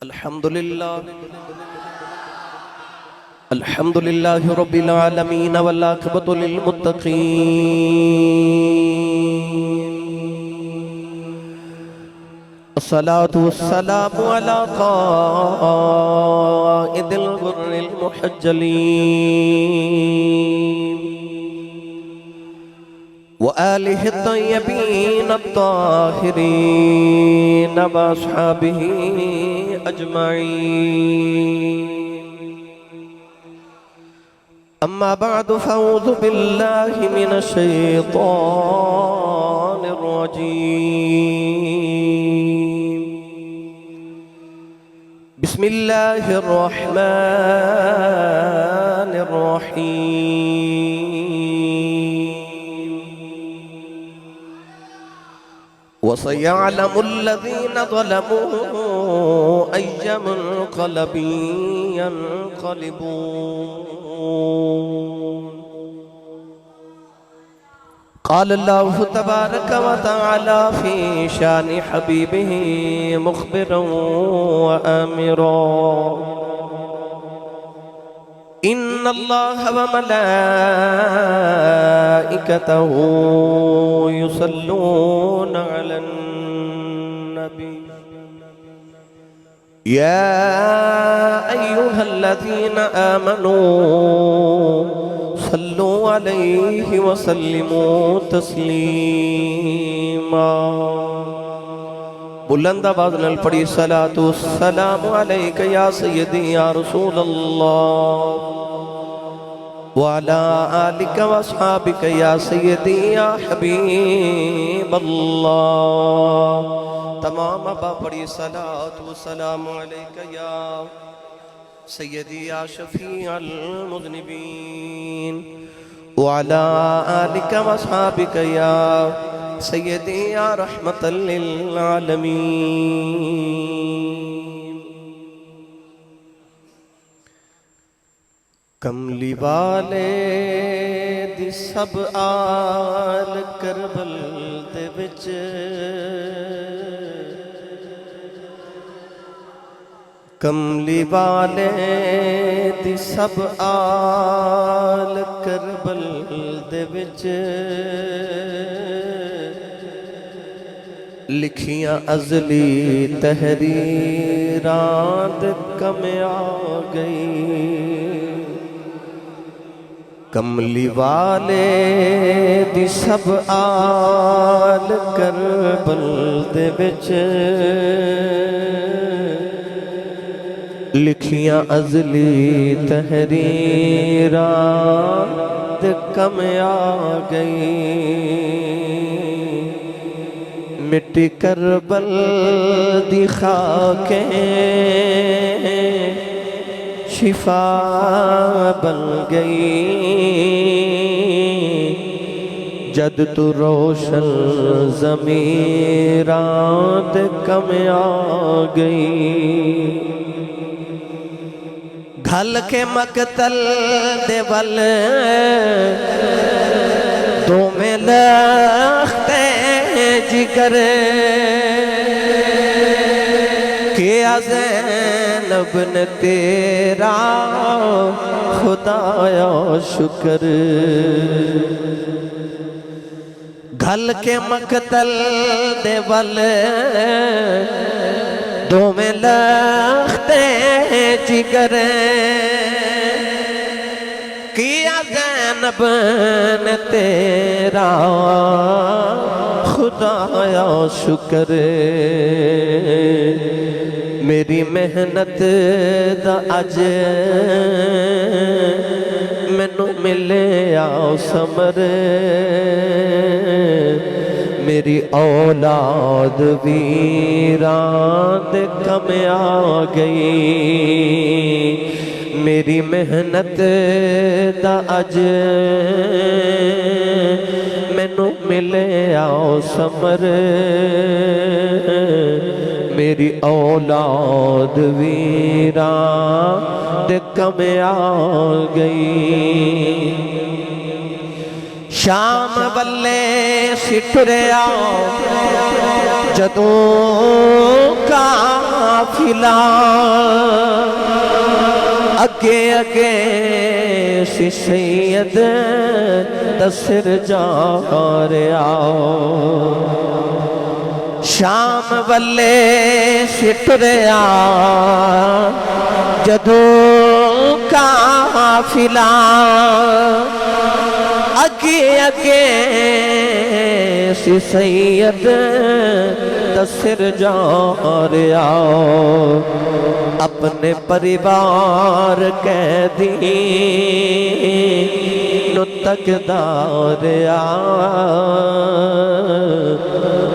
الحمد لله رب العالمين والعاقبة للمتقين الصلاة والسلام على قائد الغر المحجلين وآله الطيبين الطاهرين وأصحابه أجمعين. أما بعد فأعوذ بالله من الشيطان الرجيم. بسم الله الرحمن الرحيم. وسيعلم الذين ظلموا أي منقلب ينقلبون. قال الله تبارك وتعالى في شان حبيبه مخبرا وآمرا: إن الله وملائكته يصلون على النبي يا أيها الذين آمنوا صلوا عليه وسلموا تسليما. بلند آواز نال پڑھی صلاۃ والسلام علیک یا سیدی یا رسول اللہ وعلی آلک واصحابک یا سیدی یا حبیب اللہ. تمام ابا پڑھی صلاۃ والسلام علیک یا سیدی یا شفیع المذنبین وعلی آلک واصحابک یا سیدی یا رحمت للعالمین. کملی والے دی سب آل کربل دے وچ کملی والے دی سب آل کربل دے وچ لکھیاں ازلی تحریرات کم آ گئی. کملی والے دی سب آل کربل دے وچ لکھیاں ازلی تحریرات کم آ گئی. مٹی کربل دی خاکیں شفا بن گئی. جد تو روشن ضمیرات کم آ گئی. گھل کے مقتل دے ول دو میں لختے جگر کیا زینب نے تیرا خدایا شکر. گھل کے مقتل دے ول دو میں لختے جگر کیا زینب نے تیرا خدایا شکر. میری محنت دا اج مینوں ملے آؤ ثمر. میری اولاد ویران دے کم آ گئی. میری محنت دا اج مینوں ملے آؤ ثمر. میری اولاد ویران دے کم آ گئی. شام بلے سٹریا جدوں قافلہ اگے اگے سی سید دسر جا رہا شام والے سٹریا جدوں قافلہ اگے اگے سی سید دسر جا رہا اپنے پریوار قیدی نو تکدار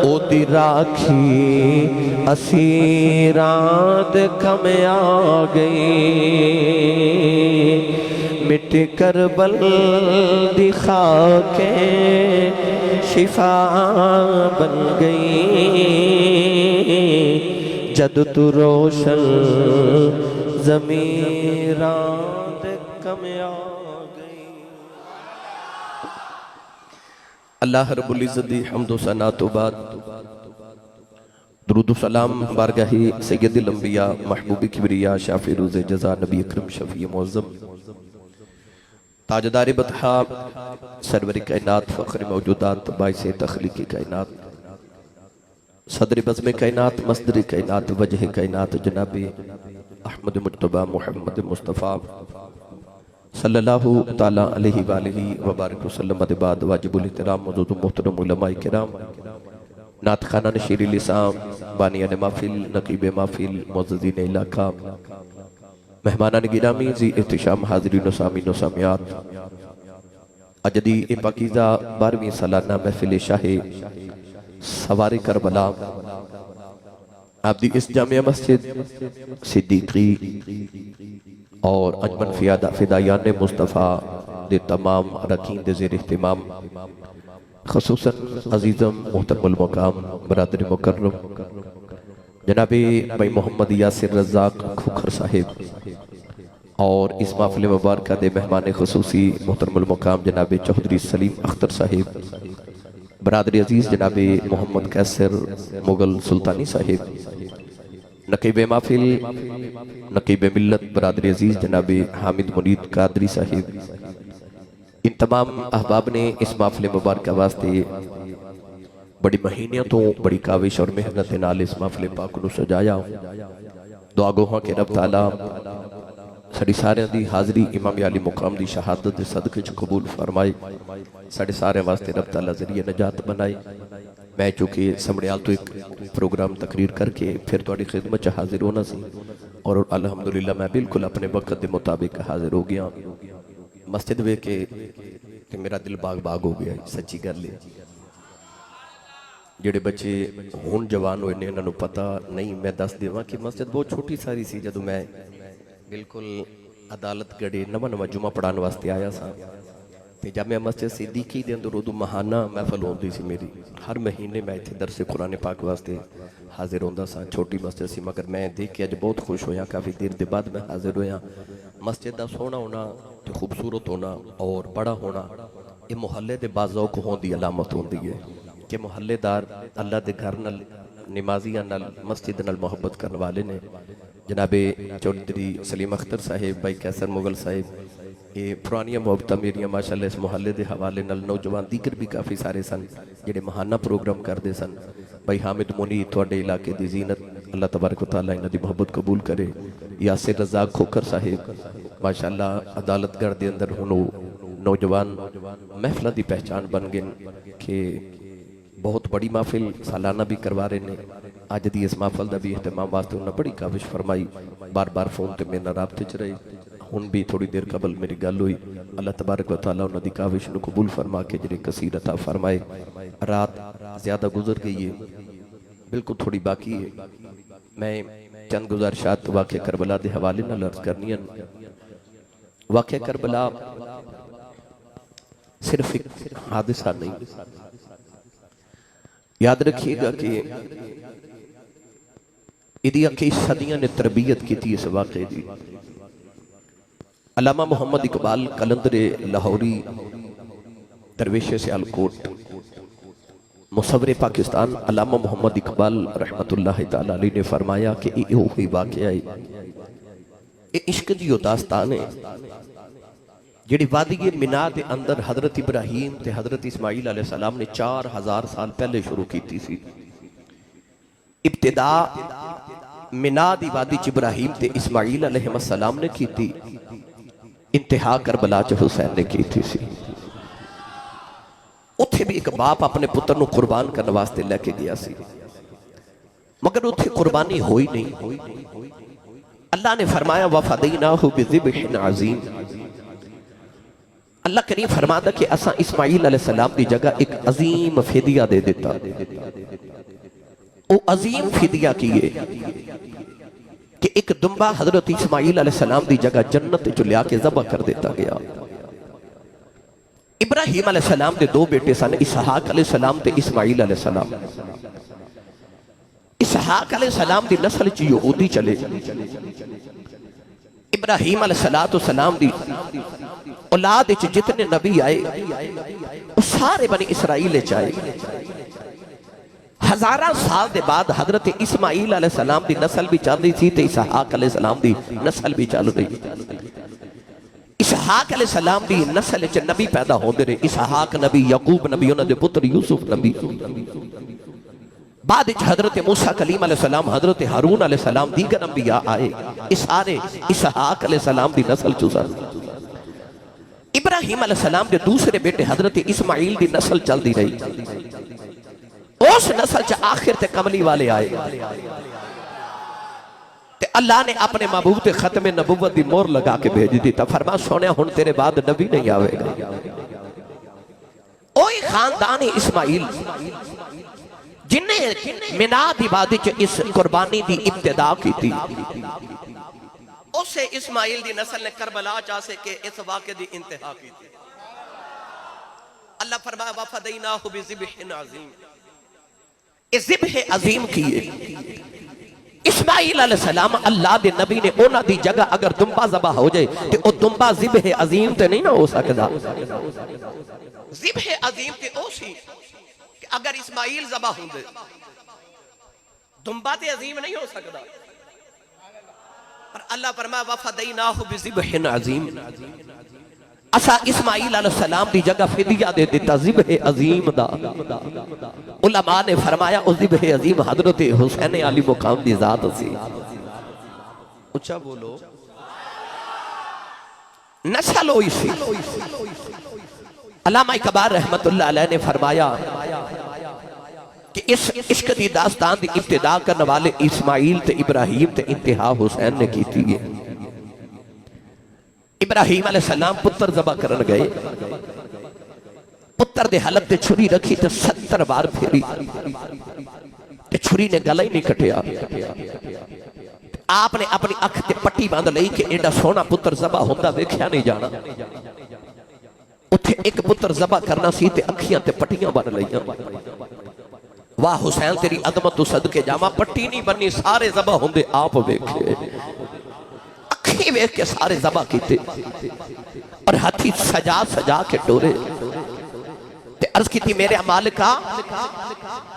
او دی راکھی اسیران دے کم آ گئی مٹ کربل دی خاکیں شفا بن گئی جد تو روشن ضمیران دے کم آ گئی۔ اللہ رب العزت دی حمد و ثنا تو بعد درود و سلام بارگاہی سید الانبیاء محبوب کبریا شافع روز جزا نبی اکرم شفیع معظم تاجدار بطحا سرور کائنات فخر موجودات باعث تخلیق کائنات صدر بزم کائنات مصدر کائنات وجہ کائنات جناب احمد مجتبہ محمد مصطفیٰ صلی اللہ تعالیٰ علیہ وآلہ وبارک وسلم بعد واجب الاحترام موجود محترم علماء کرام نعت خانہ شیری لسان بانیان محفل نقیب محفل معززین علاقہ مہمانان گرامی زی احتشام حاضرین و سامین و سامیات اجدی پاکیزہ 12ویں سالانہ محفل شاہ سوار کربلا آپ دی اس جامعہ مسجد صدیقی اور انجمن فدایان مصطفیٰ دے تمام رکین دے زیر اہتمام خصوصاً عزیزم محترم المقام برادر مکرم جناب بھائی محمد یاسر رزاق کھوکھر صاحب اور اس محفل مبارکہ دے مہمان خصوصی محترم المقام جناب چودھری سلیم اختر صاحب برادر عزیز جناب محمد قیصر مغل سلطانی صاحب نقیب محفل نقیب ملت برادر عزیز جناب حامد منید قادری صاحب ان تمام احباب نے اس محفل مبارکہ واسطے بڑی مہینیاں تو بڑی کاوش اور محنت نال اس محفل پاک نو سجایا دعا گوہاں کہ رب تعالیٰ ساڑی سارے دی حاضری امام علی مقام دی شہادت دے صدقے چ قبول فرمائے ساڑے سارے واسطے رب تعالیٰ ذریعہ نجات بنائے میں چونکہ سمڑیال تو ایک پروگرام تقریر کر کے پھر توڑی خدمت چ حاضر ہونا سی اور الحمدللہ میں بالکل اپنے وقت دے مطابق حاضر ہو گیا مسجد وے کہ میرا دل باغ باغ ہو گیا سچی کر لے جڑے بچے ہون جوان ہوئے نے انہوں پتہ نہیں میں دس دیواں کہ مسجد بہت چھوٹی ساری سی جدو میں بالکل عدالت گڑے نواں جمعہ پڑھان واسطے آیا سا تے جامعہ مسجد صدیقی دے اندر اردو ماہانہ محفل ہوندی سی میری ہر مہینے میں ایتھے درس قرآن پاک واسطے حاضر ہوندا سا چھوٹی مسجد سی مگر میں دیکھ کے اج بہت خوش ہویا کافی دیر دے بعد میں حاضر ہویا مسجد دا سونا ہونا تے خوبصورت ہونا اور بڑا ہونا یہ محلے دے بازوق ہون دی علامت ہوندی ہے کہ محلے دار اللہ دے گھر نال نمازیاں نال مسجد نال محبت کرنے والے نے جناب چودھری سلیم اختر صاحب بھائی قیصر مغل صاحب یہ پرانیاں محبتہ میریاں ماشاءاللہ اس محلے دے حوالے نال نوجوان دیگر بھی کافی سارے سن جڑے ماہانہ پروگرام کر دے سن بھائی حامد منید تھوڑے علاقے دی زینت اللہ تبارک و تعالیٰ انہاں دی محبت قبول کرے یاسر رزاق کھوکھر صاحب ماشاءاللہ عدالت گھر دے اندر ہنو نوجوان محفلہ دی پہچان بن گئن کہ بہت بڑی محفل سالانہ بھی کروا رہے نے آج دی اس محفل دا بھی اہتمام واسطے انہوں نے بڑی کاوش فرمائی بار بار فون تے میں نہ رابطے چ رہی ہن بھی تھوڑی دیر قبل میری گل ہوئی اللہ تبارک و تعالیٰ انہوں دی کاوش نو قبول فرما کے جڑے کثیر عطا فرمائے رات زیادہ گزر گئی ہے بالکل تھوڑی باقی ہے میں چند گزارشات واقعہ کربلا دے حوالے نہ عرض کرنی ہے واقعہ کربلا صرف ایک حادثہ نہیں یاد رکھیے گا کہ ادھیا کئی صدیاں نے تربیت کی تھی اس واقعے دی علامہ محمد اقبال قلندر لاہوری درویش سیالکوٹ مصور پاکستان علامہ محمد اقبال رحمت اللہ تعالی علیہ نے فرمایا کہ یہ ہوئی واقعہ ہے، یہ عشق دیو داستان ہے جڑی وادی مینا دے اندر حضرت ابراہیم تے حضرت اسماعیل علیہ السلام نے 4000 سال پہلے شروع کی تھی۔ ابتدا مینا دی وادی چ ابراہیم تے اسماعیل علیہ السلام نے کی تھی، انتہا کربلا چ حسین نے کی تھی سی۔ اتھے بھی ایک باپ اپنے پتر نو قربان کرنے واسطے لے کے گیا سی، مگر اتھے قربانی ہوئی نہیں۔ اللہ نے فرمایا وَفَدَيْنَاهُ بِذِبْحٍ عَظِيمٍ، اللہ کریم فرماتا کہ اساں اسماعیل علیہ السلام دی جگہ ایک عظیم فدیہ دے دیتا۔ وہ عظیم فدیہ کیے کہ ایک دمبا حضرت اسماعیل علیہ السلام دی جگہ جنت جو لیا کے ذبح کر دیتا گیا۔ ابراہیم علیہ السلام دے دو بیٹے سن، اسحاق علیہ السلام تے اسماعیل علیہ السلام۔ اسحاق علیہ السلام دی نسل چ یہودی چلے، ابراہیم علیہ السلام دی اولاد چ جتنے نبی آئے وہ سارے بنی اسرائیل چاہے۔ ہزارہ سال دے بعد حضرت اسماعیل علیہ السلام دی نسل بھی چل رہی تھی تے اسحاق علیہ السلام دی نسل بھی چل رہی۔ اسحاق علیہ السلام دی نسل چ نبی پیدا ہوندے رہے، اسحاق نبی، یعقوب نبی، انہاں دے پتر یوسف نبی۔ بعد حضرت موسیٰ کلیم علیہ السلام، حضرت ہارون علیہ السلام، دیگر انبیاء آئے، اس سارے اسحاق علیہ السلام دی نسل چوزر۔ ابراہیم علیہ السلام کے دوسرے بیٹے حضرت اسماعیل دی نسل چل دی رہی، اس نسل چ آخر تے کملی والے آئے تے اللہ نے اپنے محبوب تے ختم نبوت دی مور لگا کے بھیج دیتا، فرما سونے ہن تیرے بعد نبی نہیں آوے گا۔ اوہی خاندان اسماعیل جنہیں مینا دی وادی چ اس قربانی دی ابتدا کی تھی، اسے اسماعیل دی نسل نے کربلا چاہے کہ اس واقعے دی انتہا کی تھی۔ اللہ فرمایا وَفَدَيْنَاهُ بِذِبْحٍ عَظِيمٍ، اس ذبح عظیم کیے۔ اسماعیل علیہ السلام اللہ دے نبی نے اونا دی جگہ اگر دمبا ذبح ہو جائے تو او دمبا ذبح عظیم تے نہیں نہ ہو سکتا۔ ذبح عظیم تے او سی کہ اگر اسماعیل ذبح ہوں دے دمبا تے عظیم نہیں ہو سکتا، پر اللہ فرمایا وَفَدَيْنَاهُ بِذِبْحٍ عَظِيمٍ، اسا اسماعیل علیہ السلام دی جگہ فدیہ دے دیتا ذبح عظیم دا۔ علماء نے فرمایا اس ذبح عظیم حضرت حسین علی مقام دی ذات سی۔ اچھا بولو، نسل ہوئی سی۔ علامہ اقبال رحمت اللہ علیہ نے فرمایا کہ اس عشق دی داستان دی ابتدا کرنے والے اسماعیل تے ابراہیم تے انتہا حسین نے کی تھی۔ ابراہیم علیہ السلام پتر ذبح کرن گئے، پتر دے حلق تے چھری رکھی تے 70 بار پھیری تے چھری نے گلا ہی نہیں کٹیا۔ آپ نے اپنی اکھ تے پٹی باندھ لئی کہ ایڈا سونا پتر ذبح ہوندہ ویکھیا نہیں جانا۔ اتھے ایک پتر ذبح کرنا سی تے اکھیاں تے پٹیاں بن لئیاں۔ واہ حسین تیری عظمت تو صدقے جاما، پٹی نہیں بنی، سارے ذبح ہوندے آپ ویکھے، اکھی ویکھ کے سارے ذبح کیتے اور ہاتھی سجا سجا کے ٹورے تے عرض کی تھی میرے مالکہ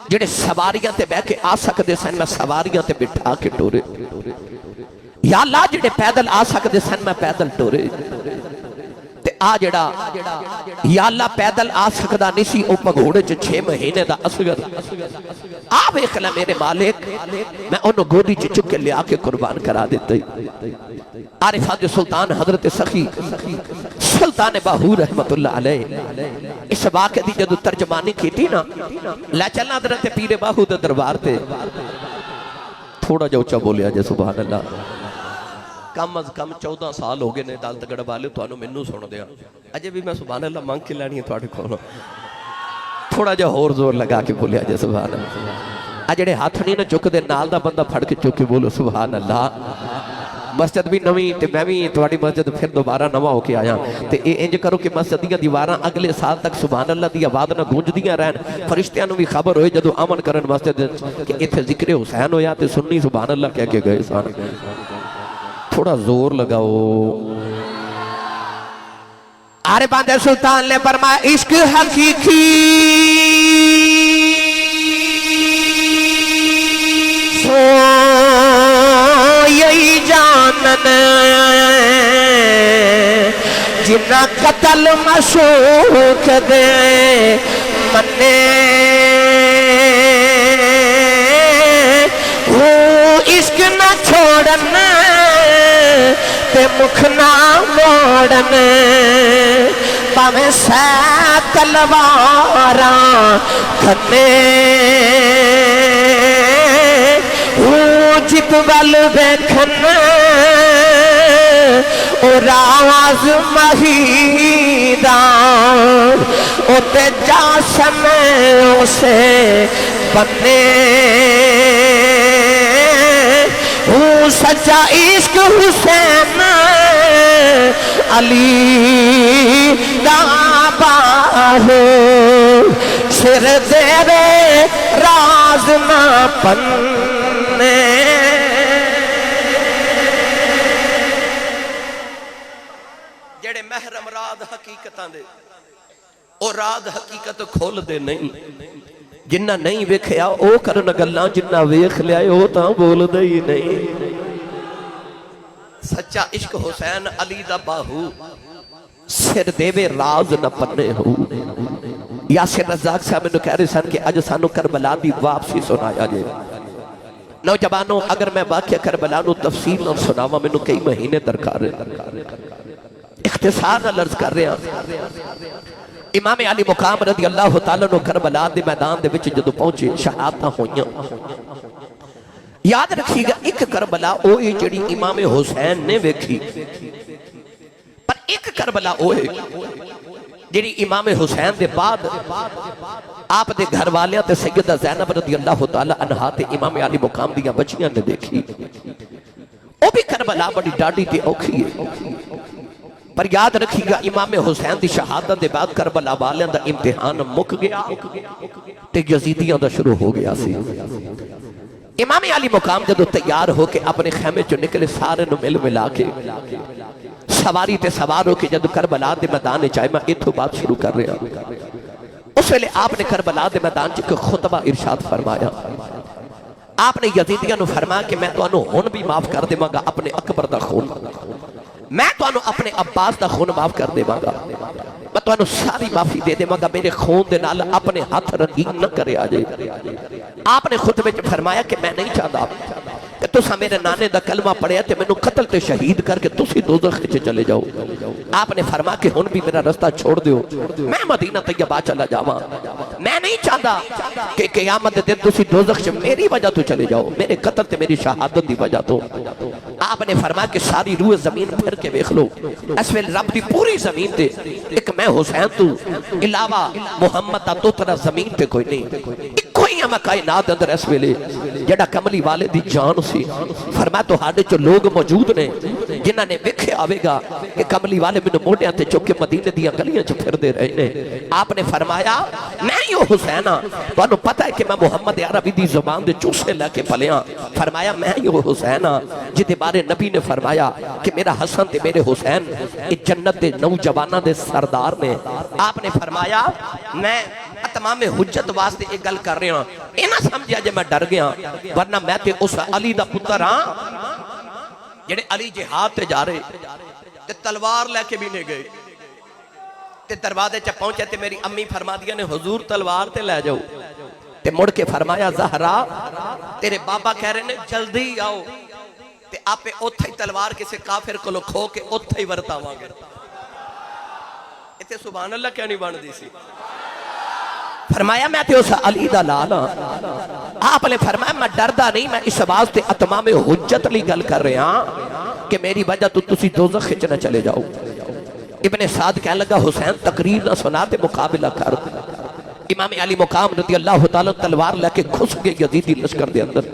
جڑے سواریاں تے بہ کے آ سکتے سن میں سواریاں تے بٹھا کے ٹورے، یا اللہ جڑے پیدل آ سکتے سن میں پیدل ٹورے تے آ جڑا یا اللہ پیدل آ سکدا نہیں سی او پگھوڑے چ 6 مہینے دا اصغر آ ویکھ لے میرے مالک، میں انہوں گودی چ چک کے لیا کے قربان کرا دیتے۔ عارفات سلطان حضرت سخی سلطان باہو رحمت اللہ علیہ اس واقعے دی جدو ترجمانی کی تھی نا، لے چلنا حضرت پیر باہو دے دربار تے، تھوڑا جو اچھا بولیا جے سبحان اللہ، کم از کم 14 سال ہو گئے نے دالت گڑھ والے تو انہوں منو سن دیا، اجے بھی میں سبحان اللہ مانگ کے لینی ہے تھوڑے کھولو، تھوڑا جو اور زور لگا کے بولیا جے سبحان اللہ۔ اجڑے ہاتھ نہیں نہ چک دے نال دا بندہ پھڑ کے چک کے بولو سبحان اللہ۔ مسجد بھی نویں تے میں بھی تھوڑی مسجد پھر دوبارہ نواں ہو کے آیا تے اے انج کرو کہ مسجد دیاں دیواراں اگلے سال تک سبحان اللہ دی آواز نہ گونجدیاں رہن، فرشتیاں نوں بھی خبر ہوئے جدو امن کرن مسجد کہ ایتھے ذکر حسین ہویا تے سنی سبحان اللہ کہہ کے گئے سن۔ تھوڑا زور لگاؤ۔ عارفان سلطان نے فرمایا عشق حقیقی سو یہی جانن جنہ قتل مشوق دے منے وہ عشق نہ چھوڑن تے مکھ نہ موڑن پاویں سہ تلواراں کھنے جت ول ویکھن او راز مہیدان او تے جاسم اسے بنے سچا عشق حسین علی دا باہو سر دے راز نہ پنے جڑے محرم راد حقیقتاں دے او راد حقیقت کھول دے نہیں جنہ نہیں ویکھیا او کرن گلاں جنہ ویکھ لیا او تاں بول دے ہی نہیں سچا عشق حسین علی دا باہو سر دیوے راز نہ پنے ہو یاسر رزاق صاحب میں کہہ رہے سن کہ اج سانو کربلا دی واپسی سنایا جائے نوجوانوں اگر میں واقعہ کربلا نو تفصیل نہ سناواں میں کئی مہینے درکار ہے اختصار نہ لرز کر رہے ہیں امام علی مقام رضی اللہ تعالیٰ نو کربلا دے میدان دے وچ جدو پہنچے شہادتاں ہوئیاں یاد رکھی گا ایک کربلا اوہی جڑی امام حسین نے ویکھی پر ایک کربلا اوہی جڑی امام حسین دے بعد آپ دے گھر والیاں تے سیدہ زینب رضی اللہ تعالیٰ عنہا تے امام علی مقام دیاں بچیاں نے دیکھی وہ بھی کربلا بڑی ڈاڑی تے اوکھی ہے پر یاد رکھی گا امام حسین دی شہادت دے بعد کربلا والیاں دا امتحان مک گیا تے یزیدیاں دا شروع ہو گیا سی امام علی مقام جدو تیار ہو کے اپنے خیمے جو نکلے سارے نو مل ملا کے سواری تے سوار ہو کے جدو کربلا دے میدان چاہے میں اتھو بات شروع کر رہا اس ویلے آپ نے کربلا دے میدان چکے خطبہ ارشاد فرمایا آپ نے یزیدیاں نو فرمایا کہ میں تو انہوں ہون بھی معاف کر دے مانگا اپنے اکبر دا خون میں تو انہوں اپنے عباس دا خون معاف کر دے مانگا میں تو انہوں ساری معافی دے دے مانگا میرے خون دے نال اپنے ہاتھ رنگین نہ کرے آجے آپ نے خطبے میں فرمایا کہ میں نہیں چاہتا کہ تسا میرے نانے دا کلمہ پڑھیا تے میں نو قتل تے شہید کر کے تسی دوزخ چے چلے جاؤ آپ نے فرمایا کہ ہن بھی میرا رستہ چھوڑ دیو میں مدینہ طیبہ چلا جاواں میں نہیں چاہتا کہ قیامت دے دن تسی دوزخ چے میری وجہ تو چلے جاؤ میرے قتل تے میری شہادت دی وجہ تو آپ نے فرمایا کہ ساری روح زمین پھر کے دیکھ لو اس ویل رب دی پوری زمین تے ایک میں حسین تو علاوہ محمد تا تو ترہ زمین تے کوئی نہیں کوئی ہمیں کائنات اندر اس ویلے جڑا کملی والے دی جان سی فرمایا تو ہاڑے جو لوگ موجود نے جنہاں نے وکھے آوے گا کہ کملی والے میں موڑیاں تے چکے مدینے دیا گلیاں چ پھر دے رہے نے آپ نے فرمایا میں یوں حسینہ تو انہوں پتہ ہے کہ میں محمد عربی دی زبان دے چوسے لے کے پلیاں فرمایا میں یوں حسینہ جتے بارے نبی نے فرمایا کہ میرا حسن تے میرے حسین جنت دے نوجوانہ دے سردار نے آپ نے فرمایا میں تمام حجت واسطے ایک گل کر رہے ہیں اے نہ سمجھا جے میں ڈر گیا ورنہ میں تے اس علی دا پتر ہاں جڑے علی جہاد تے جا رہے تے تلوار لے کے بھی نہیں گئے تے دروازے چ پہنچے تے میری امی فرما دیا نے حضور تلوار تے لے جاؤ تے مڑ کے فرمایا زہرا تیرے بابا کہہ رہے نے جلدی آؤ تے آپے اوتھے تلوار کسے کافر کو لو کھو کے اوتھے ورتاواں گے اتے سبحان اللہ کیا نہیں بن دی سی فرمایا میں تے اس علی دا لالا آپ نے فرمایا میں ڈردہ نہیں میں اس واسطے اتمام حجت لی گل کر رہے ہیں کہ میری وجہ تو تسی دوزخ نہ چلے جاؤ ابن سعد کہنے لگا حسین تقریر نہ سناتے مقابلہ کر امام علی مقام رضی اللہ تعالیٰ تلوار لے کے کھس گئے یزیدی لشکر دے اندر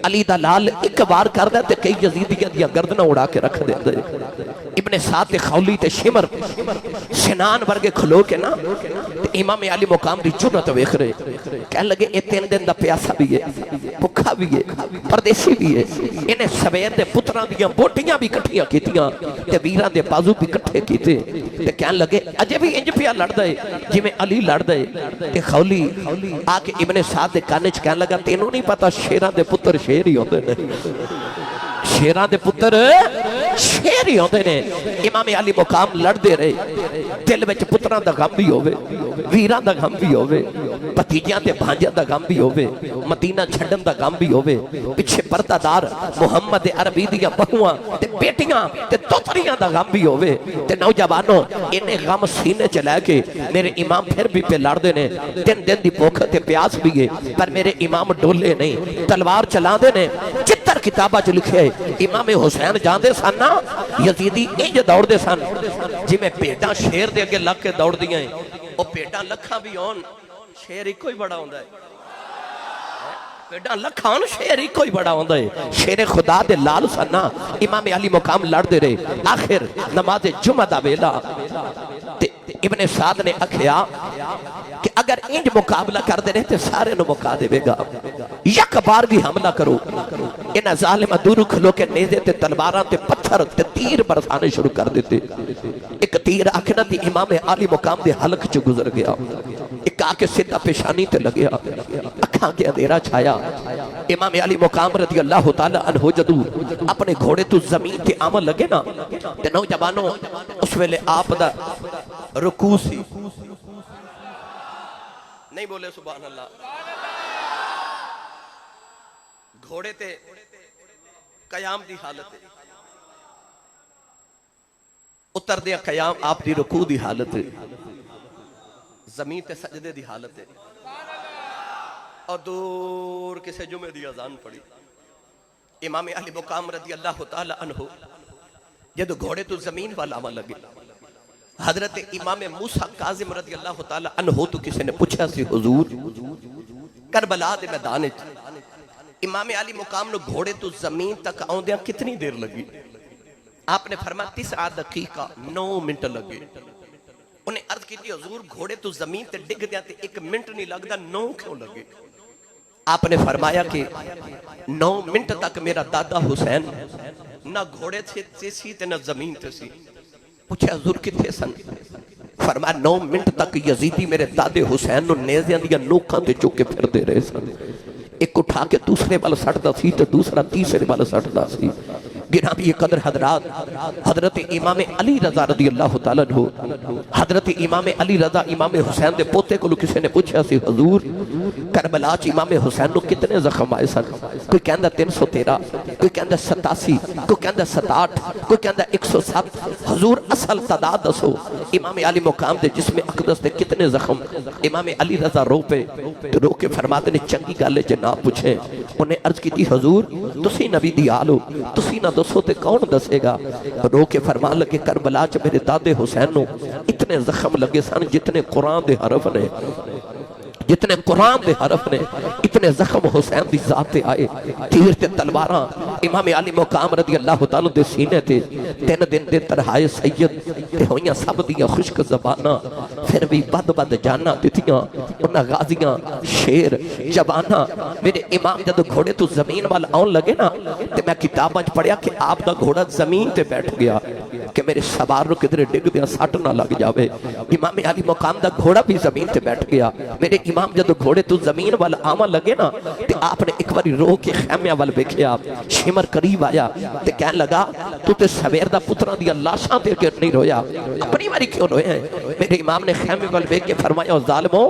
علی دا لال ایک بار کر دے تے کئی یزیدیاں دیا گردنہ اڑا کے رکھ دے دے ابن سعد خولی تے شمر سنان ورگے کھلو کے نا تے امام علی مقام دی جنت ویکھ رہے کہنے لگے اے 3 دن دا پیاسا بھی ہے بھکھا بھی ہے پردیسی بھی ہے انہیں سویر دے پتران دیاں بوٹیاں بھی کٹھیاں کیتیاں تے ویران دے بازو بھی کٹھے کیتے تے کہنے لگے اجے بھی انج پیا لڑ دے جی میں علی لڑ دے تے خولی آکے ابن سعد دے کانچ کہنے لگا تینوں نہیں پتا شیران دے پتر شیر ہی ہوندے نے شیراں دے پتر شیر ہی ہوندے نے امام علی مقام لڑ دے رہے دل وچ پتراں دا غم بھی ہووے ویراں دا غم بھی ہووے بھتیجیاں تے بھانجیاں دا غم بھی ہووے مدینہ چھڈن دا غم بھی ہووے پیچھے پردہ دار محمد عربی دیاں بہواں تے بیٹیاں تے دوتریاں دا غم بھی ہووے تے نوجوانوں انہیں غم سینے چ لے کے میرے امام پھر بھی پہ لڑ دے نے دن دن دی بھوک تے پیاس بھی ہے پر میرے امام ڈولے نہیں تلوار چلا دے نے چتر کتابہ چ لکھے امام حسین جاندے سن نا یزیدی انج دوڑ دے سن جی میں پیٹاں شیر دے اگے لگ کے دوڑ دیاں او پیٹاں لکھاں بھی ہون شیر ایک کوئی بڑا ہوندا ہے پیٹاں لکھاں شیر ایک کوئی بڑا ہوندا ہے شیر خدا دے لال سن نا امام علی مقام لڑ دے رہے آخر نماز جمعہ دا ویلا ابن سعد نے اکھیا کہ اگر انج مقابلہ کر دے رہے تے سارے نو مقا دے گا یک بار بھی حملہ کرو انہاں ظالمہ دورو کھلو کے نیزے تے تلواراں تے پتھر تے تیر برسانے شروع کر دیتے ایک تیر آکھنا تی امام علی مقام دے حلق چ گزر گیا ایک آکے سدھا پیشانی تے لگیا اکھاں کے اندھیرا چھایا امام علی مقام رضی اللہ تعالی عنہ جدو اپنے گھوڑے تو زمین تے آمن لگے نا تے نوجوانوں اس ویلے آپ دا رکوع سی نہیں بولے سبحان اللہ گھوڑے تے قیام دی حالت ہے اتر دیا قیام آپ دی رکوع دی حالت ہے زمین تے سجدے دی حالت ہے اور دور کسے جمعہ دی اذان پڑی امام علی مقام رضی اللہ تعالی عنہ جدو گھوڑے تو زمین والا آمن لگے حضرت امام موسیٰ کاظم رضی اللہ تعالی عنہ تو کسی نے پوچھا سی حضور کربلا دے میدان امام علی مقام نے گھوڑے تو زمین تک آؤندیاں کتنی دیر لگی آپ نے فرمایا 9 دقیقہ 9 منٹ لگے انہیں عرض کی تھی حضور گھوڑے تو زمین تے ڈگ دیا تے 1 منٹ نہیں لگدا 9 کیوں لگے آپ نے فرمایا کہ 9 منٹ تک میرا دادا حسین نہ گھوڑے تھے سی تے نہ زمین تے سی پوچھے حضور کتھے سن فرمایا 9 منٹ تک یزیدی میرے دادے حسین نو نیزیاں دیا نوکاں تے چکے پھر دے رہے سن ایک اٹھا کے دوسرے والا سٹدا سی تے دوسرا تیسرے والا سٹدا سی گرامی قدر حضرات حضرت امام علی رضا رضی اللہ تعالیٰ عنہ حضرت امام علی رضا امام حسین دے پوتے کو کسی نے پوچھا سی حضور کربلا چ امام حسین نو کتنے زخم آئے سن کوئی کہندا 313 کوئی کہندا 87 کوئی کہندا 67 کوئی کہندا 107 حضور اصل تعداد دسو امام علی مقام دے جسم اقدس دے کتنے زخم امام علی رضا رو پہ رو کے فرماتے نے چنگی گل ہے جناب پوچھیں انہیں عرض کی تھی حضور تسی نبی دی آلو تسی نہ دسو تے کون دسے گا رو کے فرمان لگے کربلا چ میرے دادے حسین نو اتنے زخم لگے سن جتنے قرآن دے حرف نے جتنے قرآن دے حرف نے اتنے زخم حسین دی ذات تے آئے تیر تے تلواراں امام علی مقام رضی اللہ تعالیٰ دے سینے تے 3 دن دے ترہائے سید تے ہوئیاں سب دیاں خشک زباناں پھر بھی بد جانا دیتیاں انہاں غازیاں شیر جباناں میرے امام جب گھوڑے تو زمین وال آن لگے نا تے میں کتاباں پڑھیا کہ آپ دا گھوڑا زمین تے بیٹھ گیا کہ میرے سوار نو کدھر ڈگ دیا سٹ نہ لگ جاوے امام علی مقام دا گھوڑا بھی زمین تے بیٹھ گیا میرے امام جب گھوڑے تو زمین والا آمن لگے نا تے آپ نے ایک باری رو کے خیمیہ وال بیکھیا شمر قریب آیا تے کہنے لگا تو تے سویر دا پتران دیا لاشاں تے کہ نہیں رویا اپنی باری کیوں روئے ہیں میرے امام نے خیمیہ وال بیکھ کے فرمایا ظالموں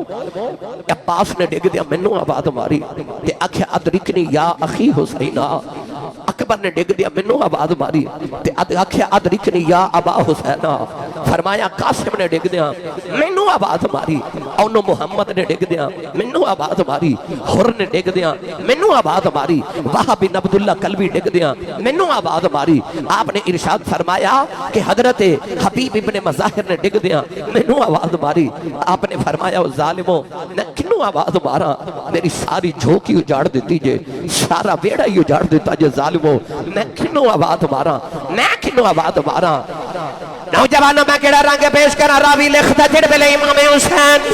عباس نے ڈگ دیا منو آباد ماری تے اکھے ادرکنی یا اخی حسینہ اکبر نے ڈگ دیا منو آباد ماری تے اکھے ادرکنی یا ابا حسینہ فرمایا قاسم نے ڈگ دیا منو آباد ماری اونو محمد نے ڈگ دیا منو آباد ماری حر نے ڈگ دیا منو آباد ماری وہاں بن عبداللہ قلبی ڈگ دیا منو آباد ماری آپ نے ارشاد فرمایا کہ حضرت حبیب ابن مظاہر نے ڈگ دیا منو آباد ماری آپ نے فرمایا ظالموں میں کنو آباد مارا میری ساری جھوکی اجاڑ دیتی جے سارا بیڑا ہی اجاڑ دیتا جے ظالموں میں کنو آباد مارا میں کنو آباد مارا نوجوانوں میں کیڑا رنگ پیش کرا راوی لکھتا جڑ بلے امام حسین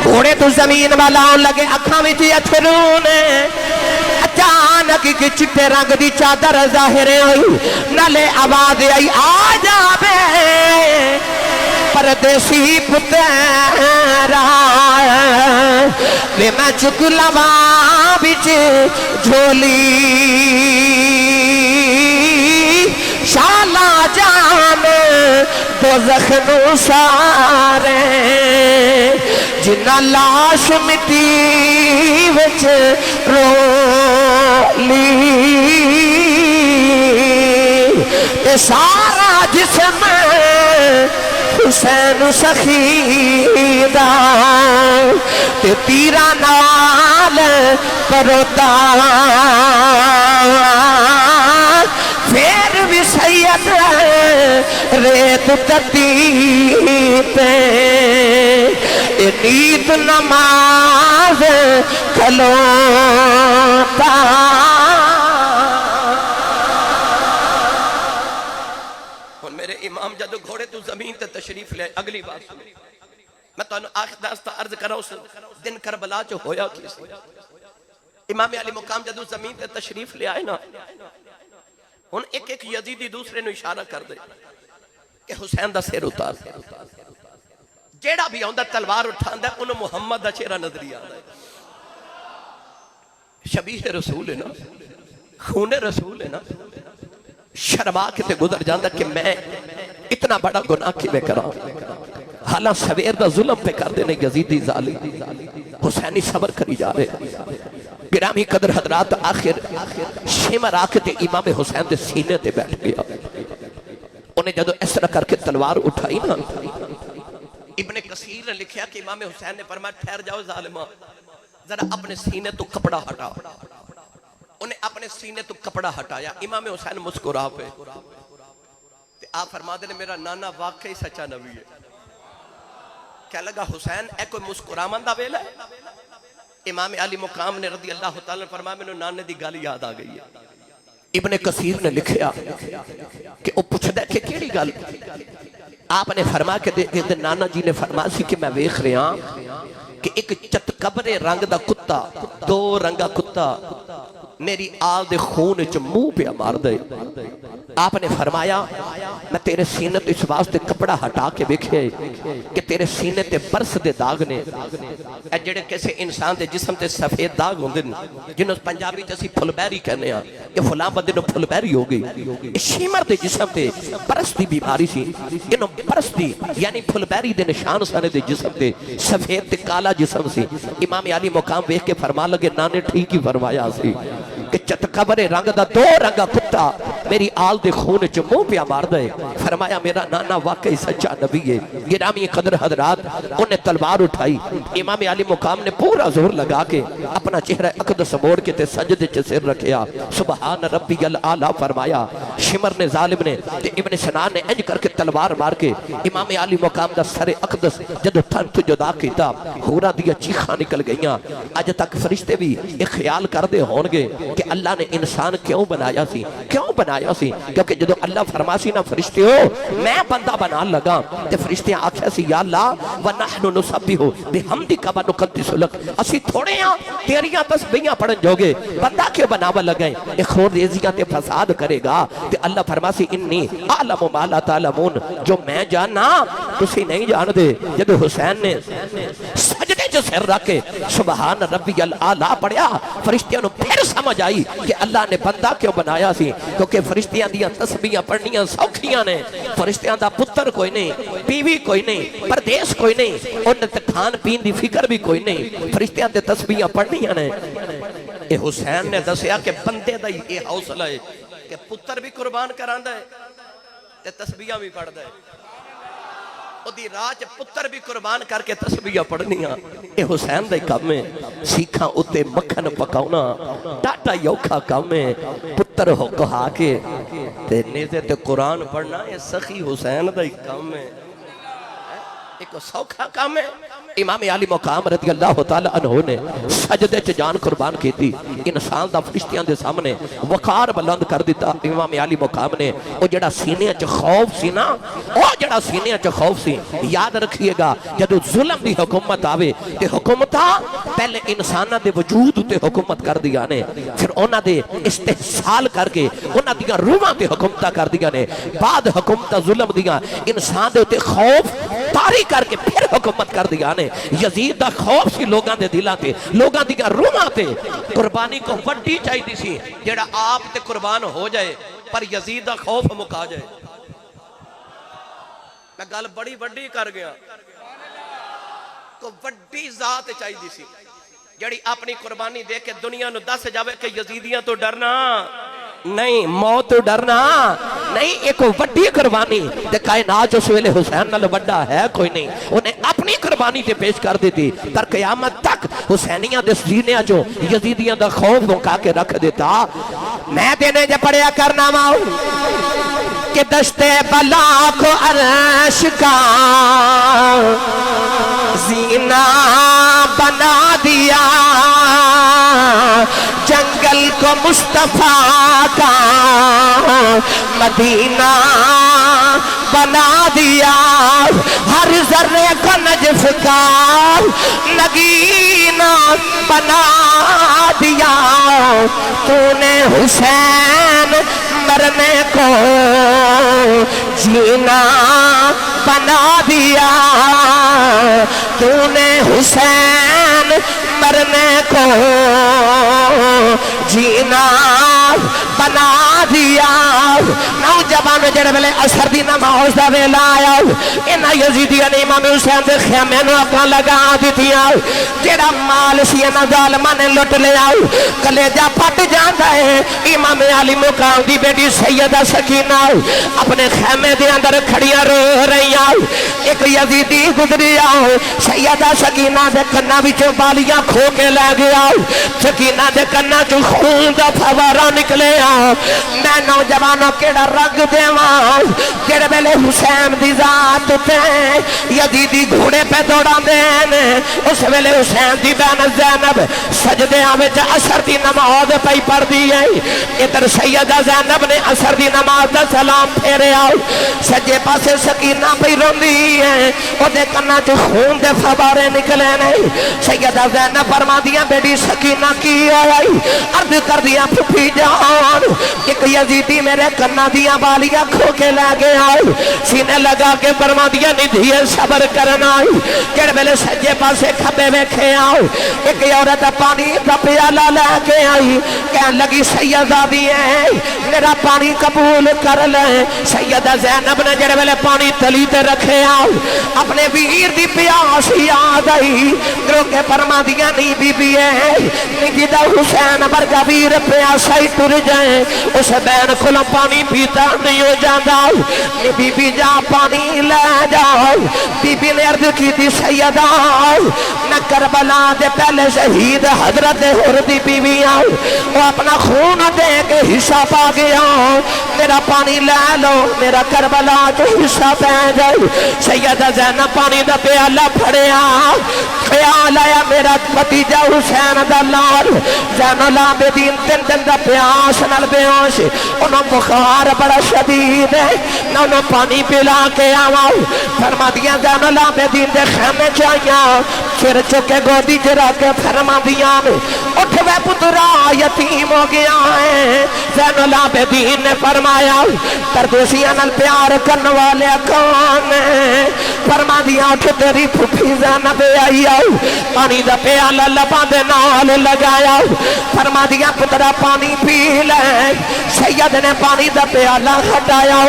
گھوڑے تو زمین والا آن لگے اکھاں وچ اتھرون اچانک کی چٹے رنگ دی چادر ظاہر ہوئی نالے آواز آئی آ جا بے پردیسی پترا وے میں چک لوا بچ جھولی شالا جان دوزخ نو سارے جنہ لاش مٹی وچ رولی اے سارا جسم حسین سخیدہ تے تیرا نال پروتا پھر بھی سید ریت تتی پہ نیت نماز کھلوتا اور میرے امام جدو گھوڑے تو زمین تے تشریف لے اگلی بات سنو میں تو آخر داستہ عرض کرا اس دن کربلا جو ہویا کیسے امام علی مقام جدو زمین تے تشریف لے آئے نا ان ایک ایک یزیدی دوسرے نو اشارہ کر دے کہ حسین دا سیر اتار جیڑا بھی ہوندہ تلوار اٹھاندہ انہوں محمد دا چہرہ نظری آدھا ہے شبیہ رسول ہے نا خون رسول ہے نا شرما کے تے گزر جاندہ کہ میں اتنا بڑا گناہ کی میں کرا حالا سویر دا ظلم پہ کر دینے یزیدی ظالم حسینی صبر کری جا رہے گرامی قدر حضرات آخر شمر آکے تے امام حسین دے سینے تے بیٹھ گیا انہیں جدو اس طرح کر کے تلوار اٹھائی نا ابن کثیر نے لکھیا کہ امام حسین نے فرمایا ٹھہر جاؤ ظالمہ ذرا اپنے سینے تو کپڑا ہٹا انہیں اپنے سینے تو کپڑا ہٹایا امام حسین مسکرا پہ آپ فرما دے میرا نانا واقعی سچا نبی ہے کیا لگا حسین اے کوئی مسکرامندہ ویلا ہے امام علی مقام نے رضی اللہ تعالیٰ نے فرمایا میں نانے دی گالی یاد آ گئی ہے ابن کثیر نے لکھیا کہ وہ پوچھ دے کہ کیڑی گل آپ نے فرمایا کہ نانا جی نے فرمایا سی کہ میں ویکھ رہا کہ ایک چتکبرے رنگ دا کتا دو رنگا کتا میری آل دے خون چ منہ پہ مار دے آپ نے فرمایا میں تیرے سینے تو اس واسطے کپڑا ہٹا کے بیکھے کہ تیرے سینے تے برس دے داغ نے اے جڑے کیسے انسان دے جسم تے سفید داغ ہوندے جنہوں پنجابی تے اسی پھل بیری کہنے ہیں کہ فلاں بندے نو پھل بیری ہو گئی شیمر دے جسم تے برس دی بیماری سی انہوں برس دی یعنی پھل بیری دے نشان سانے دے جسم تے سفید تے کالا جسم سی امام علی مقام بیکھ کے فرما لگے نانے ٹھیک ہی فرمایا سی کہ چتکبرے رنگ دا دو رنگا کتا میری آل دے خون چ منہ پیا مار دے فرمایا میرا نانا واقعی سچا نبی ہے گرامی قدر حضرات انہیں تلوار اٹھائی امام علی مقام نے پورا زور لگا کے اپنا چہرہ اقدس موڑ کے تے سجدے چ سر رکھیا سبحان ربی الاعلی فرمایا شمر نے ظالم نے تے ابن سنان نے انج کر کے تلوار مار کے امام علی مقام دا سر اقدس جدو تھن تو جدا کیتا ہورا دیا چیخاں نکل گئیاں اج تک فرشتے بھی ایک خیال کر دے ہون گے کہ اللہ نے انسان کیوں بنایا سی کیونکہ جدو اللہ فرماسی نا فرشتے ہو میں بندہ بنا لگا تے فرشتے آکھیا سی یا اللہ وَنَحْنُ نُسَبِّحُ بِحَمْدِكَ وَنُقَدِّسُ لَكَ اسی تھوڑے ہاں تیریاں تسبیحاں پڑھن جوگے بندہ کیوں بناوا لگائیں ایک خور ریزیاں تے فساد کرے گا تے اللہ فرماسی انی اعلم ما لا تعلمون جو میں جاننا تسی نہیں جان دے جدو حسین نے سجدے جو سر رکھے سبحان ربی الاعلی پڑھیا فرشتیاں نو پھر سمجھ آئی کہ اللہ نے بندہ کیوں بنایا سی کیونکہ فرشتیاں دیاں تسبیحاں پڑھنیاں سوکھیاں نے فرشتیاں دا پتر کوئی نہیں بیوی کوئی نہیں پردیس کوئی نہیں انہیں تے کھان پین دی فکر بھی کوئی نہیں فرشتیاں تے تسبیحاں پڑھنیاں نے اے حسین نے دسیا کہ بندے دا یہ حوصلہ ہے کہ پتر بھی قربان کراندا ہے تے تسبیحاں بھی پڑھدا ہے دی راج پتر بھی قربان کر کے تسبیحاں پڑھنیاں اے حسین دے کام میں سیکھاں اتے مکھن پکاؤنا ٹاٹا یوکھا کام میں پتر ہو کہا کے تے نیزے تے قرآن پڑھنا اے سخی حسین دے کام میں ایک سوکھا کام ہے امام علی مقام رضی اللہ تعالی عنہ نے سجدے چ جان قربان کی تھی انسان دا فرشتیاں دے سامنے وقار بلند کر دیتا امام علی مقام نے او جڑا سینے چ خوف سی نا او جڑا سینے چ خوف سی یاد رکھیے گا جدو ظلم دی حکومت آوے تے حکومتاں پہلے انساناں دے وجود تے حکومت کر دیا نے پھر انہاں دے استحصال کر کے انہاں دیاں روحاں تے حکومتاں کر دیا نے بعد حکومتاں ظلم دیاں انسان دے تے خوف طاری کر کے پھر حکومت کر دیا نے یزید دا خوف سی لوگاں دے دلاں تے لوگاں دیاں روحاں تے قربانی کو وڈی چاہیے سی جڑا آپ تے قربان ہو جائے پر یزید دا خوف مکا جائے میں گل بڑی وڈی کر گیا کو وڈی ذات چاہیے سی جڑی اپنی قربانی دے کے دنیا نو دس جاوے کہ یزیدیاں تو ڈرنا نہیں موت تو ڈرنا نہیں ایک وڈی قربانی تے کائنات اس ویلے حسین نال وڈا ہے کوئی نہیں انہیں اپنی قربانی تے پیش کر دیتی تر قیامت تک حسینیاں دے سینے جو یزیدیاں دا خوف مکا کے رکھ دیتا میں دینے جا پڑھیا کرنا ماؤ کہ دشتے بلا کو عرش کا زینہ بنا دیا جنگل کو مصطفیٰ کا مدینہ بنا دیا ہر ذرے کو نجف کا نگینہ بنا دیا تو نے حسین مرنے کو جینا بنا دیا تو نے حسین مرنے کو جینا بنا دیا نوجوان جڑے ویلے اثر دی نماز دا ویلا آیا انہاں یزیدیاں نے امام حسین دے خیمے نو اگاں لگا دتیاں جڑا مال سی انہاں ظالماں نے لٹ لیا کلیجہ پھٹ جاندا ہے امام علی مقام دی بیٹی سیدہ سکینہ اپنے خیمے دے اندر کھڑیاں رو رہیاں ایک یزیدی گزریا سیدہ سکینہ دے کناں وچوں بالیاں کھو کے لے گیا سکینہ دے کناں چوں خون دا فوارا نکلے میں نوجوانوں کیڑا رنگ دیواں جڑے ویلے حسین دی ذات تے یزیدی گھوڑے پہ دوڑاں دین اس ویلے حسین دی بہن زینب سجدیاں وچ عصر دی نماز پئی پڑھدی ہے ادھر سیدہ زینب نے عصر دی نماز دا سلام پھیریا سجے پاسے سکینہ پئی روندی ہے او دے کناں چ خون دے فوارے نکلے نے سیدہ زینب فرماندیاں بیٹی سکینہ کی آئی عرض کر دیا پھپھی جان ایک یزیدی میرے کنہ دیا بالیاں کھو کے لے گیا سینے لگا کے فرما دیا ندھیے صبر کرنا کڑ بلے سجے پاسے کھبے میں کھے آؤ ایک عورت پانی کا پیالہ لے کے آئی کہنے لگی سیدہ دی ہے میرا پانی قبول کر لے سیدہ زینب نے جڑے بلے پانی تلی تے رکھے آؤ اپنے ویر دی پیاس یاد آئی گرو کے فرما دیا نہیں بی بی ہے نگیدہ حسین برگا ویر پیاسا ہی ٹر جائیں اس بین کھلا پانی پیتا نہیں ہو جاندہ بی بی جا پانی لے جاؤ بی بی نے عرض کی تھی سیدہ میں کربلا دے پہلے شہید حضرت حردی بی بی آؤ وہ اپنا خون دے کے حصہ پا گیا میرا پانی لے لو میرا کربلا جو حصہ پہ جائے سیدہ زینب پانی دا پیالہ پھڑیا خیال آیا میرا بھتیجا حسین دا لال زین العابدین تین دن دا پیاس نال بیاش انہوں بخار بڑا شدید ہے نہ انہوں پانی پلا کے آواؤ فرما دیا زین العابدین دے خیمے چاہیاں پھر چکے گودی جرا کے فرما دیا اٹھوے پترا یتیم ہو گیا ہے زین العابدین نے فرمایا تردوسیاں نال پیار کرنے والے کون فرما دیا اٹھ تیری پھوپھی زینب آئی آؤ پانی دا پیالہ لبا دے نال لگایا فرما دیا پترا پانی پی لے سید نے پانی دا پیالہ ہٹایا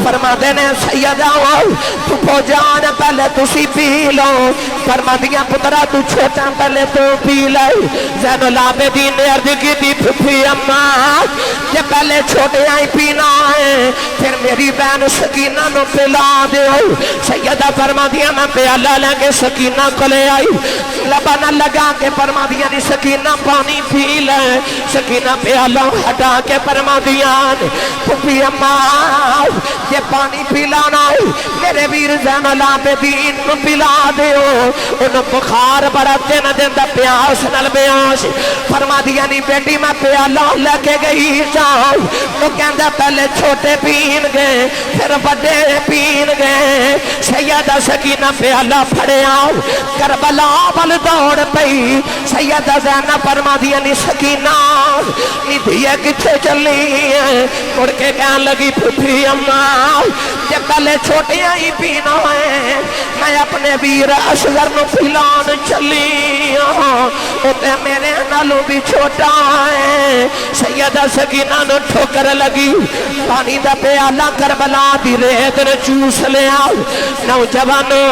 فرما دینے سید آؤ پھوپھو جان پہلے تسی پی لو فرما دیا پترا تو چھوٹا پہلے تو پی لے زین العابدین نے عرض کی تھی پھوپھی اماں کہ پہلے چھوٹے آئی پینا ہے پھر میری بہن سکینہ نو پلا دے سیدہ فرما دیا میں پیالہ لے کے سکینہ کو لے آئی لبانہ لگا کے فرما دیا نہیں سکینہ پانی پی لے سکینہ پیالہ ہٹا کے فرما دیا پھوپھی اماں یہ پانی پلانا ہے میرے ویر زین العابدین کو پلا دیو انہوں بخار بڑا دن دن دا پیاس نل بیاس فرما دیا نہیں بیٹی میں پیالہ لے کے گئی جاؤں تو کہندہ پہلے چھوٹے پین گئے پھر بڑے پین گئے سیدہ سکینہ پیالہ پھڑے آؤ کربلا بل دوڑ پئی سیدہ زینب فرما دیا نہیں سکینہ نہیں دیا کچھے چلی ہے مڑ کے کہنے لگی پھپھی اماں جب پہلے چھوٹیاں ہی پینا ہے میں اپنے ویر اصغر نو پھلان چلی ہوتے میرے نالوں بھی چھوٹا ہے سیدہ سکینہ نو ٹھوکر لگی پانی دا پیالہ کربلا دی ریت نے چوس لیا نوجوانوں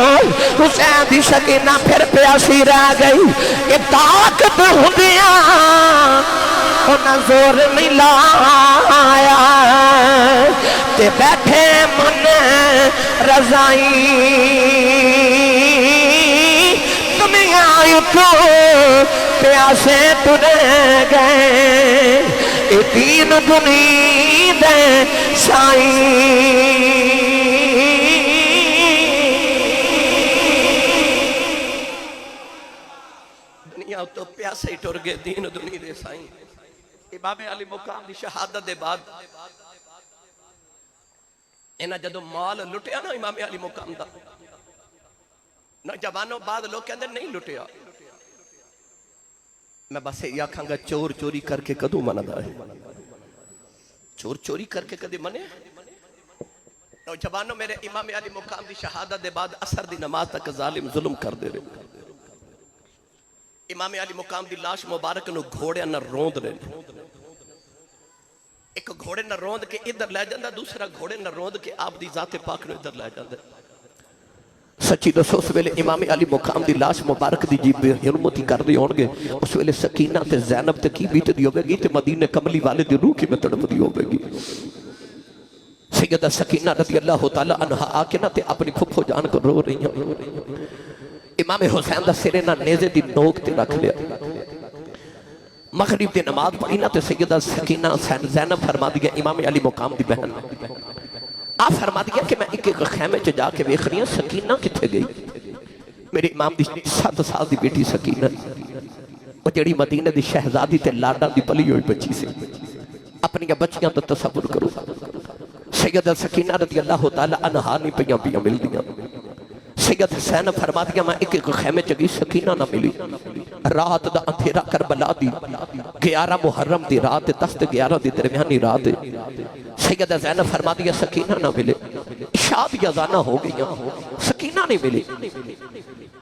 حسین دی سکینہ پھر پیاسی رہ گئی یہ طاقت ہندیاں انہاں زور نہیں لایا تے بیٹھے من رضائی دنیا کو پیاسے ترے گئے اے تین دنیا دے سائی دنیا تو پیاسے ہی ٹر گئے دین دنیا دے سائی امام علی مقام دی شہادت دے بعد انہاں جدو مال لٹیا نا امام علی مقام دا نوجوانوں بعد لوگ کہندے نہیں لٹیا میں بس یہ آکھاں گا چور چوری کر کے کدو مندا ہے چور چوری کر کے کدی منے نوجوانوں میرے امام علی مقام دی شہادت دے بعد اثر دی نماز تک ظالم ظلم کر دے رہے امام علی مقام دی لاش مبارک نو گھوڑے نہ روند رہے ایک گھوڑے نہ روند کے ادھر لے جاندہ دوسرا گھوڑے نہ روند کے آپ دی ذات پاک نو ادھر لے جاندہ سچی دسو اس ویلے امام علی مقام دی لاش مبارک دی جیب حرمتی کر دی ہونگے اس ویلے سکینہ تے زینب تے کی بیت دی ہوگے گی تے مدینہ کملی والے دی روح کی میں تڑپ دی ہوگے گی سیدہ سکینہ رضی اللہ تعالیٰ عنہ آکے نہ تے اپنی پھپھو جان کو رو رہی ہیں امام حسین دا سرے نہ نیزے دی نوک تے رکھ لیا مغرب دی نماز پڑھی نہ تے سیدہ سکینہ زینب فرما دیا امام علی مقام دی بہن آپ فرما دیا کہ میں ایک خیمے چ جا کے دیکھ رہی ہوں سکینہ کتھے گئی میری امام دی 7 سال دی بیٹی سکینہ وہ جڑی مدینہ دی شہزادی تے لاڈا دی پلی ہوئی بچی سے اپنی بچیاں تو تصور کرو سیدہ سکینہ رضی اللہ تعالیٰ عنہا نہیں پیاں پیاں مل دیا سید حسین فرما دیا میں ایک خیمے چگی سکینہ نہ ملی رات دا اندھیرا کربلا دی 11 محرم دی رات 10 تے 11 دی درمیانی رات سید حسین فرما دیا سکینہ نہ ملے عشاء دی اذانہ ہو گئی سکینہ نہیں ملی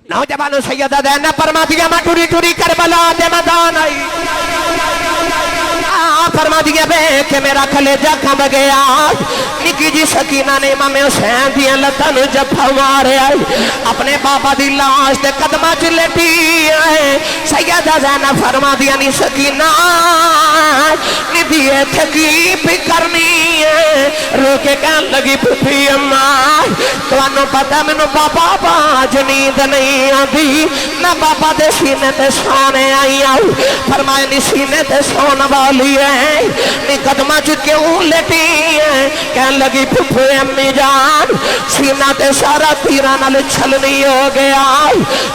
نوجوانوں سید حسین فرما دیا میں ٹوری ٹوری کربلا دے میدان آئی فرما دیا بے کہ میرا کلیجہ کھم گیا نکی جی سکینہ نے امام حسین دیا لتن جب ہمارے آئی اپنے بابا دی لاش دے قدمہ چلٹی آئے سیدہ زینب فرما دیا نی سکینہ نی دیئے تھکی پی کرنی ہے رو کے کہن لگی پھپھی اماں تو انہوں پتہ منو بابا باج نیند نہیں آدھی میں بابا دے سینے تے سونے آئی آؤ فرمائے نی سینے تے سونا والی ہے نی قدمہ کیوں لیٹی ہے کہن لگی پھپھو امی جان سینہ تے سارا تیرہ نال چھلنی ہو گیا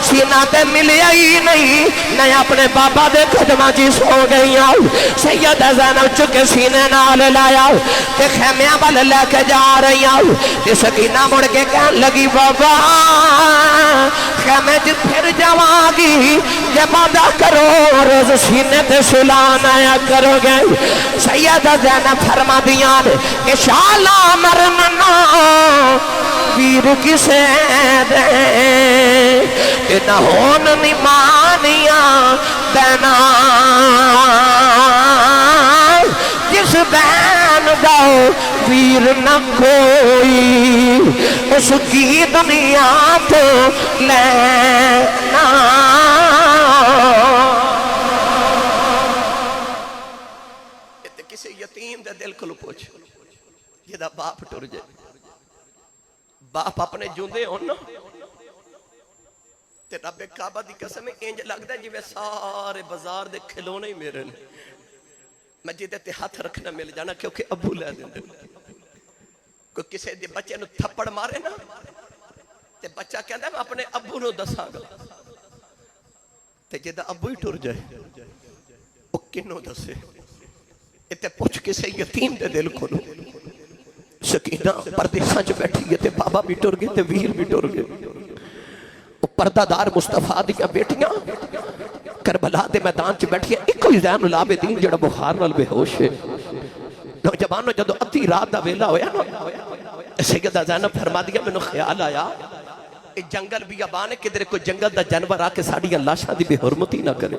سینہ تے ملی ہی نہیں میں اپنے بابا دے قدمہ سو گئی آؤ سیدہ زینب چکے سینے نال لایا تے خیمیاں بل لے کے جا رہی آؤ تے سکینہ مڑ کے کہن لگی بابا خیمے پھر جاواگی جب آدھا کرو روز سینے تے سلانا یا کرو گے سیدہ زینب فرما دیاں کہ شالا مرننا ویر کسے دے کہ نہ ہون نمانیاں دینا جس بین گاؤ ویر نہ کوئی اس کی دنیا تو لینا کسی یتیم دے دل کو پوچھ یہ دا باپ ٹر جائے باپ اپنے جوندے ہونا تے رب کعبہ دی قسم انج لگتا ہے جی میں سارے بازار دے کھلونے ہی میرے نے میں جیدے تے ہاتھ رکھنا مل جانا کیونکہ ابو لے دیں کوئی کسی دے بچے نو تھپڑ مارے نا تے بچہ کہتا ہے میں اپنے ابو نو دساں گا تے جدہ ابو ہی ٹر جائے وہ کنو دسے تے پوچھ کسی یتیم دے دل کو نو سکینہ پردیساں جو بیٹھی ہے تے بابا بھی ٹر گئے تے ویر بھی ٹر گئے وہ پردہ دار مصطفیٰ دیا بیٹیاں کربلا دے میدان چ بیٹھی ہے ایک کوئی زین العابدین جڑا بخار نال بے ہوش ہے نوجوانوں جدو ادھی رات دا ویلا ہویا نا سیدہ زینب فرما دیا میں نے خیال آیا جنگل بیابان ہے کدھر کوئی جنگل دا جانور آ کے ساڑیاں لاشاں دی بے حرمتی نہ کرے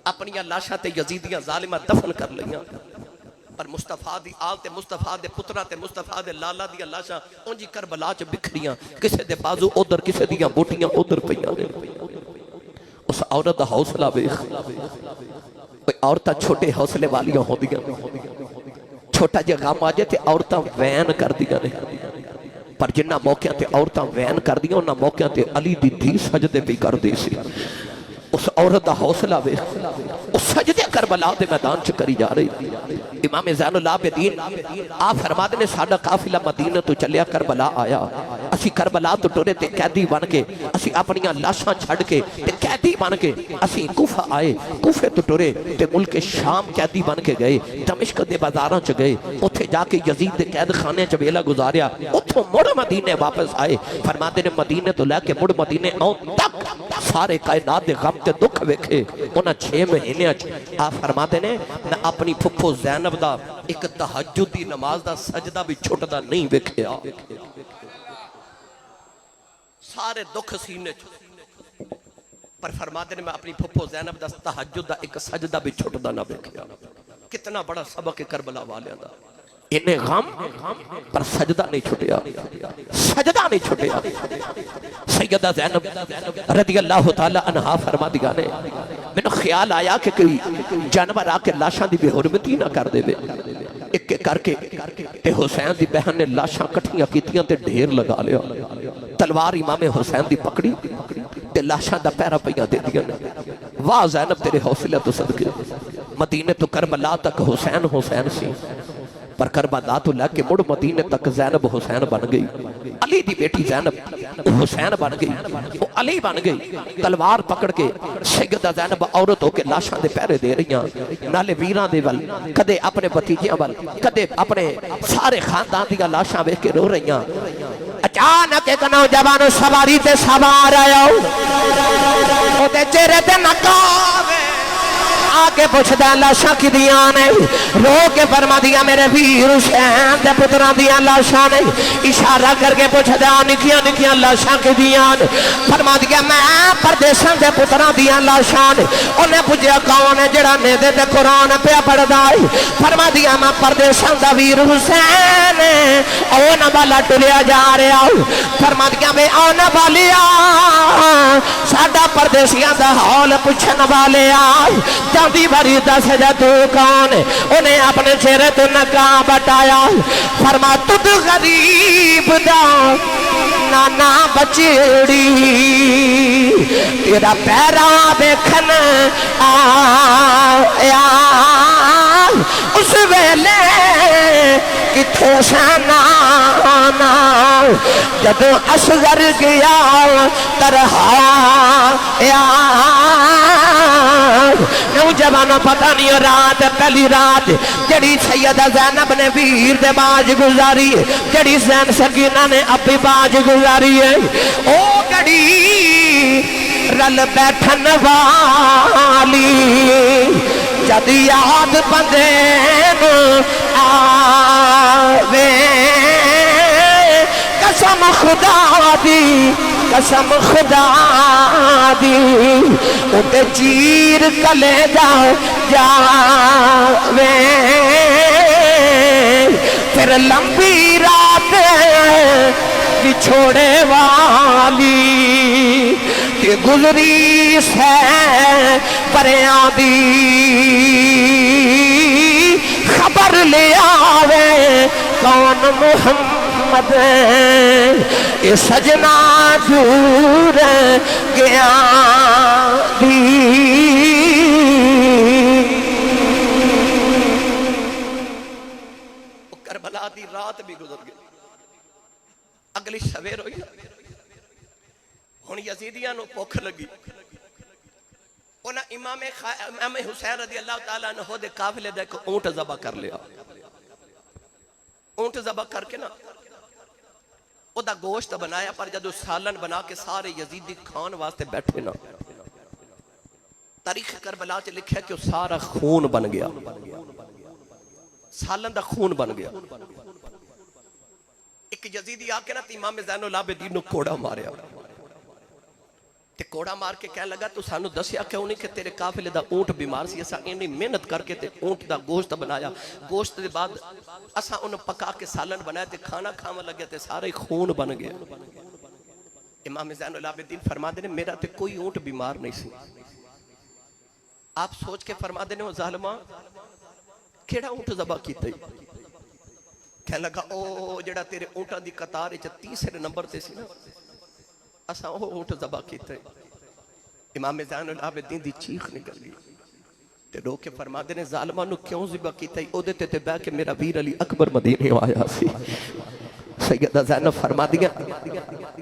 اپنی لاشاں تے یزیدیاں ظالمہ دفن کر لیاں پر مصطفیٰ دی آل تے مصطفیٰ دے پترہ تے مصطفیٰ دے لالا دیا لاشاں انجی کربلا چ بکھریاں کسے دے بازو ادھر کسے دیا بوٹیاں ادھر پیاں اس عورت دا حوصلہ بیخ عورتہ چھوٹے حوصلے والیاں ہو دیا چھوٹا جے غام آجے تے عورتہ وین کر دیا پر جنہ موقعہ تے عورتہ وین کر دیا انہ موقعہ تے علی دی دھی سجدے پہ کر دے سی اس عورت دا حوصلہ بیخ اس سجدے کربلا دے میدان چ کری جا رہی امام زین العابدین آپ فرما دے نے ساڑھا قافلہ مدینہ تو چلیا کربلا آیا اسی کربلا تو ٹورے تے قیدی بن کے اسی اپنیاں لاشاں چھڑ کے تے قیدی بن کے اسی کوفہ آئے کوفے تو ٹورے تے ملک شام قیدی بن کے گئے دمشق دے بازاراں چ گئے اتھے جا کے یزید دے قید خانے چ ویلا گزاریا اتھوں مڑ مدینے واپس آئے فرما دے نے مدینے تو لے کے مڑ مدینے آؤں تک سارے کائنات دے غم تے دکھ ویکھے انہاں 6 مہینے آپ فرماتے نے نہ اپنی پھپھو زینب دا ایک تہجد دی نماز دا سجدہ بھی چھوٹا نہیں ویکھیا سارے دکھ سینے پر فرماتے نے میں اپنی پھپھو زینب دا تہجد دا ایک سجدہ بھی چھوٹا نہ ویکھیا کتنا بڑا سبق کربلا والیاں دا انہیں غم پر سجدہ نہیں چھٹیا سجدہ نہیں چھٹیا سیدہ زینب رضی اللہ تعالی عنہ فرما دیا نے میں نے خیال آیا کہ کوئی جانور آ کے لاشاں دی بے حرمتی نہ کر دے بے ایک کر کے تے حسین دی بہن نے لاشاں کٹھیاں کیتیاں تے ڈھیر لگا لیا تلوار امام حسین دی پکڑی تے لاشاں دا پیرا پیاں دے دیا واہ زینب تیرے حوصلہ تو صدقے مدینے تو کربلا تک حسین حسین سی پر کربلا تو لے کے مڑ مدینے تک زینب حسین بن گئی علی دی بیٹی زینب حسین بن گئی وہ علی بن گئی تلوار پکڑ کے سیدہ زینب عورت ہو کے لاشاں دے پیرے دے رہیاں نالے ویراں دے ول کدے اپنے بھتیجیاں ول کدے اپنے سارے خاندان دیا لاشاں ویکھ کے رو رہیاں اچانک ایک نوجوان سواری تے سوار آیا او تے چہرے تے نقاب آگے پوچھتا لاشاں کی دیاں نہیں رو کے فرما دیا میرے ویر حسین دے پتران دیاں لاشاں نہیں اشارہ کر کے پوچھتا نکیاں نکیاں لاشاں کی دیاں فرما دیا میں پردیسان دے پتران دیاں لاشاں انہیں پوچھا کون ہے جڑا نیدے دے قرآن پہ پڑھ دائی فرما دیا میں پردیسان دا ویر حسین اونا والا ٹلیا جا رہا ہوں فرما دیا میں اونا والیا ساڑھا پردیسیاں دا حول پوچھن والے آئی دی بری دس جا تو کون انہیں اپنے چہرے تو نکاح بٹایا فرما تُد غریب دا نانا بچیڑی تیرا پیرا بیکھن آیا اس ویلے کتھے سنانا جب اصغر گیا ترہایا نوجوانوں پتہ نہیں رات پہلی رات جڑی سیدہ زینب نے ویر دے باج گزاری ہے جڑی زین سکینہ نے اپنی باج گزاری ہے او گڑی رل بیٹھن والی جد یاد بندے آوے قسم خدا دی قسم خدا دی اُتے چیر کلے جاوے پھر لمبی رات بچھوڑے والی تے گزری سے پریاں دی خبر لے آوے کون محمد اے سجنا دور گیا دی کربلا دی رات بھی گزر گئی اگلی سویر ہوئی ہن یزیدیاں نو بھوک لگی انہاں امام حسین رضی اللہ تعالیٰ عنہ دے قافلے دے کو اونٹ ذبح کر لیا اونٹ ذبح کر کے نا او دا گوشت بنایا پر جدو سالن بنا کے سارے یزیدی کھان واسطے بیٹھے نا تاریخ کربلا چ لکھا کہ وہ سارا خون بن گیا سالن دا خون بن گیا ایک یزیدی آ کے نا امام زین العابدین نو کوڑا ماریا تے کوڑا مار کے کہنے لگا تو سانو دسیا کیوں نہیں کہ تیرے قافلے دا اونٹ بیمار سی اسا اینی محنت کر کے تے اونٹ دا گوشت بنایا گوشت دے بعد اسا انہوں پکا کے سالن بنایا تے کھانا کھاوا لگیا تے سارے خون بن گیا امام زین العابدین فرما دینے میرا تے کوئی اونٹ بیمار نہیں سی آپ سوچ کے فرما دینے وہ ظالمہ کیڑا اونٹ ذبح کیتا ہی کہنے لگا او جڑا تیرے اونٹا دی قطار ہے تیسرے نمبر تے سی نا اسا وہ اونٹ ذبح کیتا ہے امام زین العابدین دی چیخ نکل گئی تے رو کے فرما دینے ظالمہ نو کیوں ذبح کیتا ہے او دیتے تے بے کہ میرا ویر علی اکبر مدینے آیا سی سیدہ زینب فرما دیا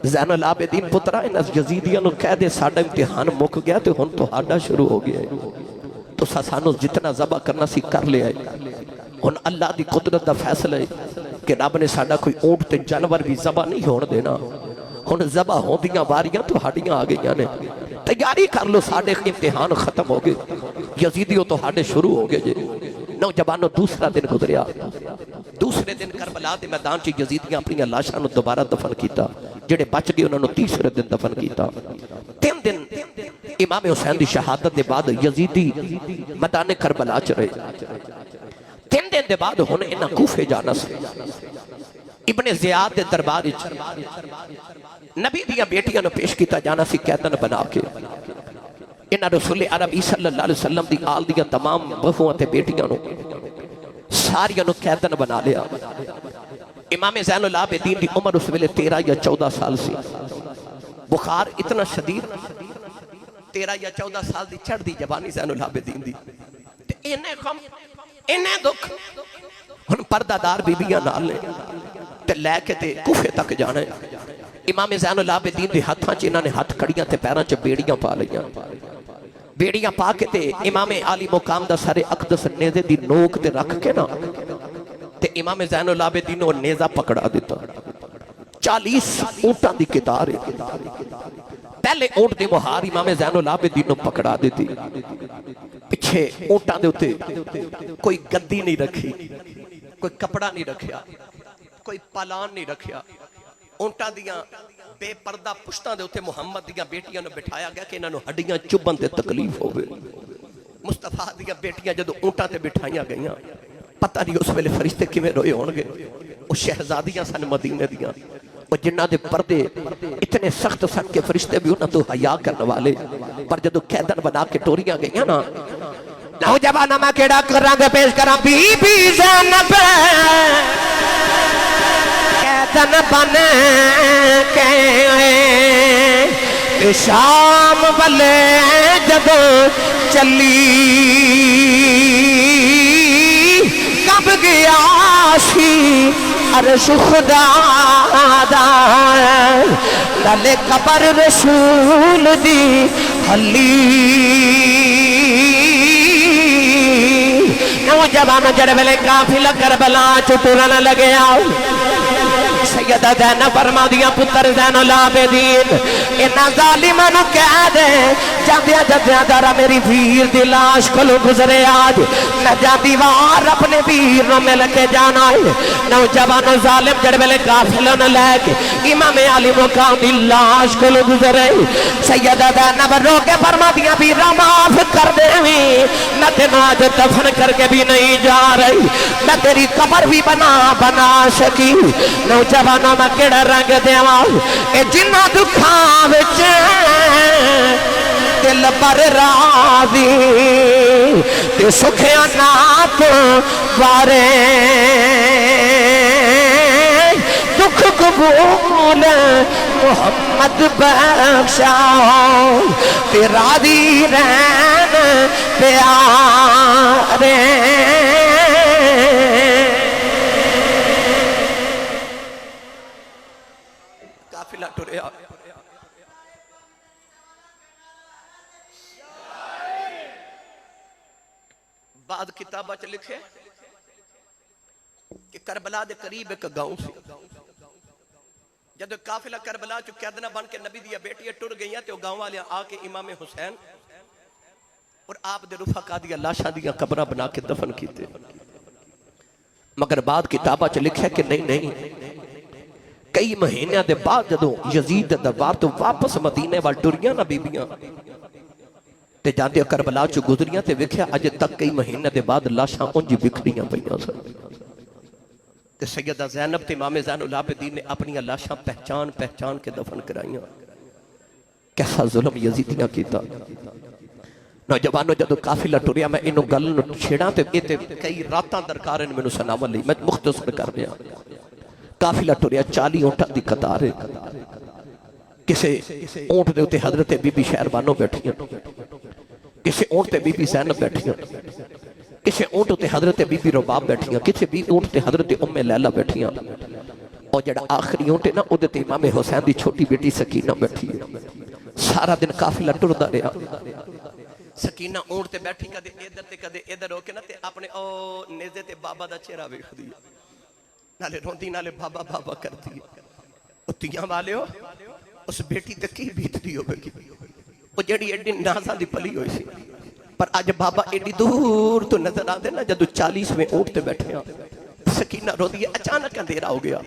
زین العابدین پترہ ان از یزیدیاں نو کہہ دے ساڑھا امتحان مک گیا تو ہن تو ہاڑا شروع ہو گیا ہے تو سانو جتنا ذبح کرنا سی کر لیا ہے ہن اللہ دی قدرت دا فیصلہ ہے کہ رب نے ساڑھا کوئی اونٹ تے جانور بھی ذبح نہیں ہون دینا ہن ذبح ہون دیاں واریاں تو ہاڑیاں آگئیاں نے تیاری کر لو ساڑھے امتحان ختم ہو گئے یزیدیوں تو ہاڑے شروع ہو گئے جے نوجوانوں دوسرا دن گزریا دوسرے دن کربلا دے میدان چ یزیدیاں اپنی لاشاں نو دوبارہ دفن کیتا جڑے بچ گئے انہاں نو تیسرے دن دفن کیتا 3 دن امام حسین دی شہادت دے بعد یزیدی میدان کربلا چ رہے 3 دن دے بعد ہن انہاں کوفے جانا سی ابن زیاد دے دربار وچ نبی دیاں بیٹیاں نو پیش کیتا جانا سی قیدن بنا کے انہاں رسول عربی صلی اللہ علیہ وسلم دی آل دیاں تمام بہویں تے بیٹیاں نو ساریاں نو قیدن بنا لیا امام زین العابدین دی عمر اس ویلے 13 یا 14 سال سی بخار اتنا شدید 13 یا 14 سال دی چڑھ دی جوانی زین العابدین دی انہیں غم انہیں دکھ ہن پردہ دار بیبیاں نال لے تے لے کے تے کوفے تک جانا ہے امام زین العابدین دے ہتھاں چ انہاں نے ہتھ کڑیاں تے پیراں چ بیڑیاں پا لیاں بیڑیاں پا کے تے امام عالی مقام دا سارے اقدس نیزے دی نوک تے رکھ کے نا تے امام زین العابدین نے نیزہ پکڑا دیتا 40 اونٹاں دی قطار ہے پہلے اونٹ دی مہار امام زین العابدین نے پکڑا دیتی پیچھے اونٹاں دے ہوتے کوئی گدی نہیں رکھی کوئی کپڑا نہیں رکھیا کوئی پالان نہیں رکھیا اونٹاں دیاں بے پردہ پشتاں دے ہوتے محمد دیاں بیٹیاں نے بٹھایا گیا کہ انہاں نو ہڈیاں چبن تے تکلیف ہوئے مصطفیٰ دیاں بیٹیاں جدو اونٹاں تے بٹھائیاں گئیاں پتہ نہیں اس ویلے فرشتے کیویں روئے ہون گے وہ شہزادیاں سن مدینے دیاں وہ جنہ دے پردے اتنے سخت سن کے فرشتے بھی انہاں تو حیا کرنے والے پر جدو قیدن بنا کے ٹوریاں گئیاں نا نوجواناں میں کیڑا کراں گے پیش کراں بی بی زینب قیدن بن کے شام والے جدو چلی کب گیا سی عرش خدا دا لالے قبر رسول دی حلی نوجوان جڑے ویلے قافلہ کربلا چ ٹرن لگیا سیدہ زینب فرما دیا پتر زین العابدین انہاں ظالماں نو کہہ دے جاندیاں جدیاں دارا میری ویر دی لاش کولو گزرے آج میں جاندی وار اپنے ویر نو مل کے جانا ہے نوجوان ظالم جڑ ویلے قافلہ نو لے کے امام علی مقام دی لاش کولو گزرے سیدہ زینب رو کے فرما دیا ویرا معاف کر دے میں تینوں آج دفن کر کے بھی نہیں جا رہی میں تیری قبر بھی بنا سکی نوجوانوں میں کیڑا رنگ دیواں اے جنہ دکھاں وچ دل پر راضی تے سکھیاں نات وارے دکھ قبول محمد بخشا تے راضی رہن پیارے ٹریا بعد کتابہ چ لکھے کہ کربلا دے قریب ایک گاؤں سی جب قافلہ کربلا چ قیدنا بن کے نبی دیا بیٹیاں ٹر گئیاں تو گاؤں والے آ کے امام حسین اور آپ دے رفقا دیا لاشاں دیا قبراں بنا کے دفن کیتے مگر بعد کتابہ چ لکھے کہ نہیں کئی مہینے دے بعد جدوں یزید دے دربار تو واپس مدینے وال ٹریاں نہ بیبیاں تے جاندے کربلا چ گزریاں تے ویکھیا اج تک کئی مہینے دے بعد لاشاں انج بکھریاں پئیاں سن تے سیدہ زینب تے امام زین العابدین نے اپنی لاشاں پہچان کے دفن کرائیاں کیسا ظلم یزیدیاں کیتا نوجوانوں جدو قافلہ ٹریا میں انہوں گل چھیڑاں تے کئی راتاں درکار ہیں میں سناوا لی میں مختصر کر دیا قافلہ ٹریا 40 اونٹاں دی قطار ہے کسے اونٹ دے ہوتے حضرت بی بی شہربانوں بیٹھیاں کسے اونٹ تے بی بی زینب بیٹھیاں کسے اونٹ تے حضرت بی بی رباب بیٹھیاں کسے اونٹ تے حضرت ام لیلہ بیٹھیاں اور جڑا آخری اونٹ ہے نا او دے تے امام حسین دی چھوٹی بیٹی سکینہ بیٹھی ہے سارا دن قافلہ ٹردا رہا سکینہ اونٹ تے بیٹھی کدے ادھر ہو کے نا تے اپنے او نیزے تے بابا دا چہرہ ویکھ دی نالے روندی نالے بابا بابا کرتی او تیاں والے ہو اس بیٹی تے کی بیت دی ہوے گی وہ جڑی ایڈی نازاں دی پلی ہوئی سی پر اج بابا ایڈی دور تو نظر آندے نا جدو 40ویں اونٹ تے بیٹھے ہیں سکینہ روندی ہے اچانک اندھیرا ہو گیا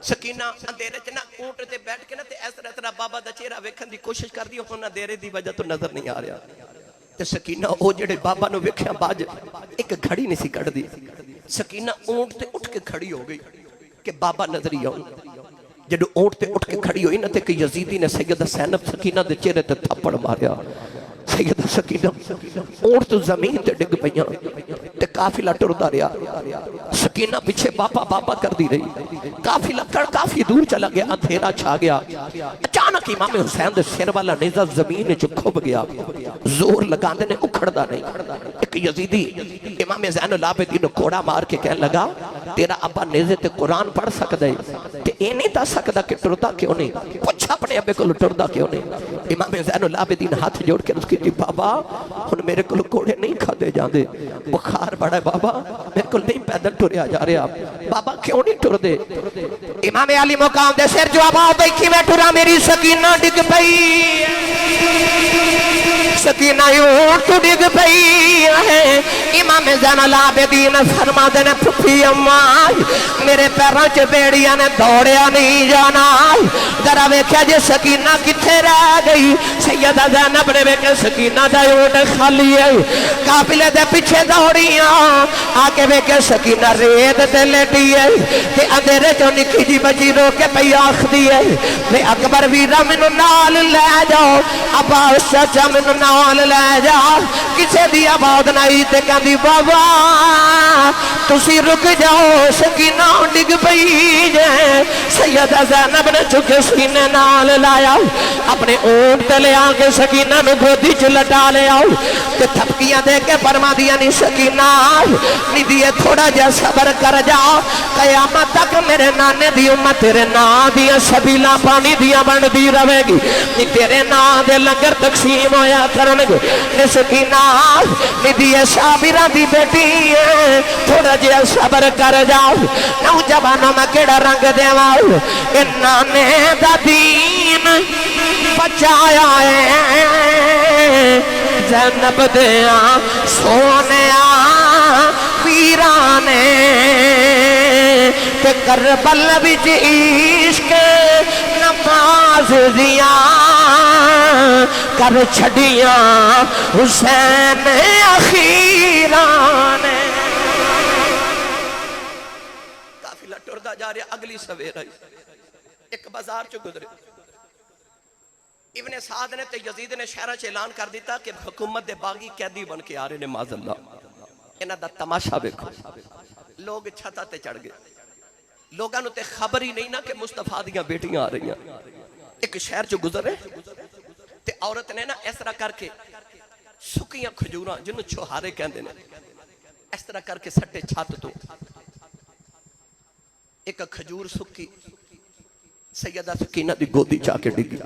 سکینہ اندھیرے چ نا اونٹ تے بیٹھ کے نا تے اس طرح بابا دا چہرہ ویکھن دی کوشش کر دی ہن اندھیرے دی وجہ تو نظر نہیں آ رہا تے سکینہ او جڑے بابا نو ویکھیا باج ایک گھڑی نہیں سی کڈ دی سکینہ اونٹ تے اٹھ کے کھڑی ہو گئی کہ بابا نظر ہی آؤں جدو اونٹ تے اٹھ کے کھڑی ہوئی نا تے کہ یزیدی نے سیدہ زینب سکینہ دے چہرے تے تھپڑ ماریا سیدہ سکینہ اونٹ تو زمین تے ڈگ پئیاں تے قافلہ ٹردا رہیا سکینہ پیچھے بابا بابا کر دی رہی قافلہ کافی دور چلا گیا اندھیرا چھا گیا اچانک امام حسین دے سر والا نیزہ زمین وچ کھب گیا زور لگاندے نے اکھڑدا نہیں ایک یزیدی امام زین العابدین نو کوڑا مار کے کہنے لگا تیرا ابا نیزے تے قرآن پڑھ سکدا ہے تے اے نہیں دس سکدا کہ ٹردا کیوں نہیں پوچھ اپنے ابے کول ٹردا کیوں نہیں امام زین العابدین ہاتھ جوڑ کے اس کی بابا ہن میرے کول کوڑے نہیں کھادے جاندے بخار بڑا ہے بابا میرے کول نہیں پیدل ٹریا جا رہا بابا کیوں نہیں ٹر دے امام علی مقام دے سر جو آبا دیکھی میں ٹرا میری سکینہ ڈگ پئی سکینہ اونٹ ڈگ پئی ہے امام زین العابدین فرما دے نے پھپھی اماں میرے پیراں چ بیڑیاں نے دوڑیا نہیں جانا ذرا ویکھیا جے سکینہ کتھے رہ گئی سیدہ زینب نے ویکھیا سکینہ دا اونٹ خالی ہے قافلے دے پیچھے دوڑیاں آ کے ویکھیا سکینہ ریت تے لیٹی ہے تے اندھیرے چوں نکھی جی بچی رو کے پئی آکھدی ہے تے اکبر ویرا مینوں نال لے جاؤ عباس چاچا مینوں نال لے جا کسے دی آواز نہیں تے کہندی بابا تسی رک جاؤ سکینہ ڈگ پئی جے سیدہ زینب نے چکے سینے نال لایا اپنے اونٹ تے لے آ کے سکینہ نو گودی چ لٹا لے آؤ تے تھپکیاں دے کے فرما دیا نہیں سکینہ نہیں دیے تھوڑا جا صبر کر جا قیامت تک میرے نانے دی امت تیرے نا دیا سبیلاں پانی دیا بن دی رہے گی نہیں تیرے نا دے لنگر تقسیم ہویا کرنگے نہیں سکینہ نہیں دیے صابرہ دی بیٹی ہے تھوڑا جا صبر کر جاؤ نوجوانوں میں کیڑا رنگ دے واؤ ان نانے دا دین بچایا ہے زینب دیا سونیا ویرانے تے کربل وچ عشق نماز دیا کر چھڑیاں حسین اخیرانے قافلہ ٹردا جا رہا اگلی سویر ایک بازار چ گزرے ابن سعد نے تے یزید نے شہرہ چ اعلان کر دیتا کہ حکومت دے باغی قیدی بن کے آ رہے نے معاذ اللہ انہاں دا تماشا ویکھو لوگ چھتا تے چڑھ گئے لوگاں نوں تے خبر ہی نہیں نا کہ مصطفیٰ دیاں بیٹیاں آ رہی ہیں ایک شہر چ گزرے تے عورت نے نا اس طرح کر کے سکیاں کھجوراں جنوں چھوہارے کہندے نے اس طرح کر کے سٹے چھت تو ایک کھجور سکی سیدہ سکینہ دی گودی چاہ کے ڈگی.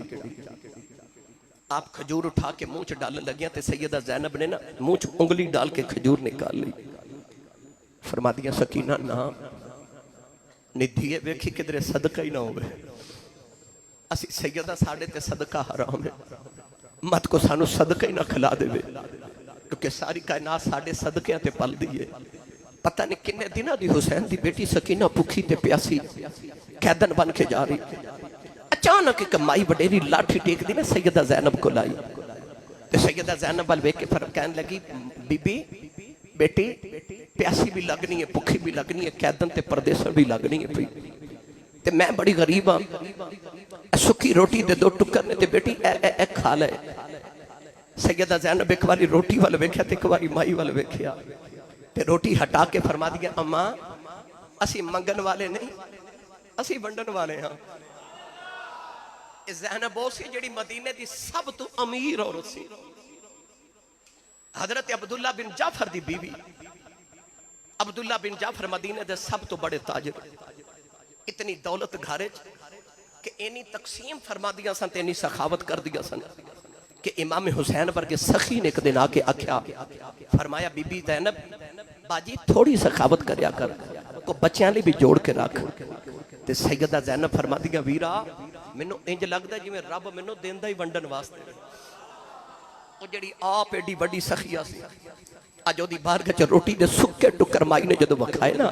آپ کھجور اٹھا کے منہ چ ڈالنے لگیاں تے سیدہ زینب نے نا منہ چ انگلی ڈال کے کھجور نکال لی. فرما دیا سکینہ نا ندھیے ویکھی کدھر صدقہ ہی نہ ہوئے. اسی سیدہ ساڑھے تے صدقہ حرام ہے، مت کو سانو صدقہ ہی نہ کھلا دے وے، کیونکہ ساری کائنات ساڑھے صدقیاں تے پل دیئے. پتہ نہیں کنے دنہ دی حسین دی بیٹی سکینہ پکھی تے پیاسی قیدن بن کے جا رہی. اچانک ایک مائی وڈیری لاٹھی ٹیک دی نا سیدہ زینب کو لائی. تے سیدہ زینب وال ویکھ کے فرق کہنے لگی بی بی بیٹی پیاسی بھی لگنی ہے، پکھی بھی لگنی ہے، قیدن تے پردیسن بھی لگنی ہے. تے میں بڑی غریب ہاں، سکی روٹی دے دو ٹکر نے تے بیٹی اے کھا لے. سیدہ زینب ایک باری روٹی وال ویکھیا تے ایک باری مائی وال ویکھیا تے روٹی ہٹا کے فرما دیا اماں اسی منگن والے نہیں، اسی ونڈن والے ہاں. زینب وہ سی جڑی مدینے دی سب تو امیر عورت سی. حضرت عبداللہ بن جعفر دی بیوی. عبداللہ بن جعفر مدینے دے سب تو بڑے تاجر. اتنی دولت گھارے کہ اینی تقسیم فرما دیا سن تے اینی سخاوت کر دیا سن کہ امام حسین پر کے سخی نے ایک دن آکے آکھیا فرمایا بی بی زینب باجی تھوڑی سخاوت کریا کر کو بچیاں لی بھی جوڑ کے رکھ. تے سیدہ زینب فرما دیا ویرا منو انج لگدا جی میں رب منو دیندہ ہی ونڈن واسطے. وہ جڑی آپ ایڈی بڑی سخیہ سی اج دی بارگاہ چ روٹی دے سکے ٹکر مائی نے جدو وکھائے نا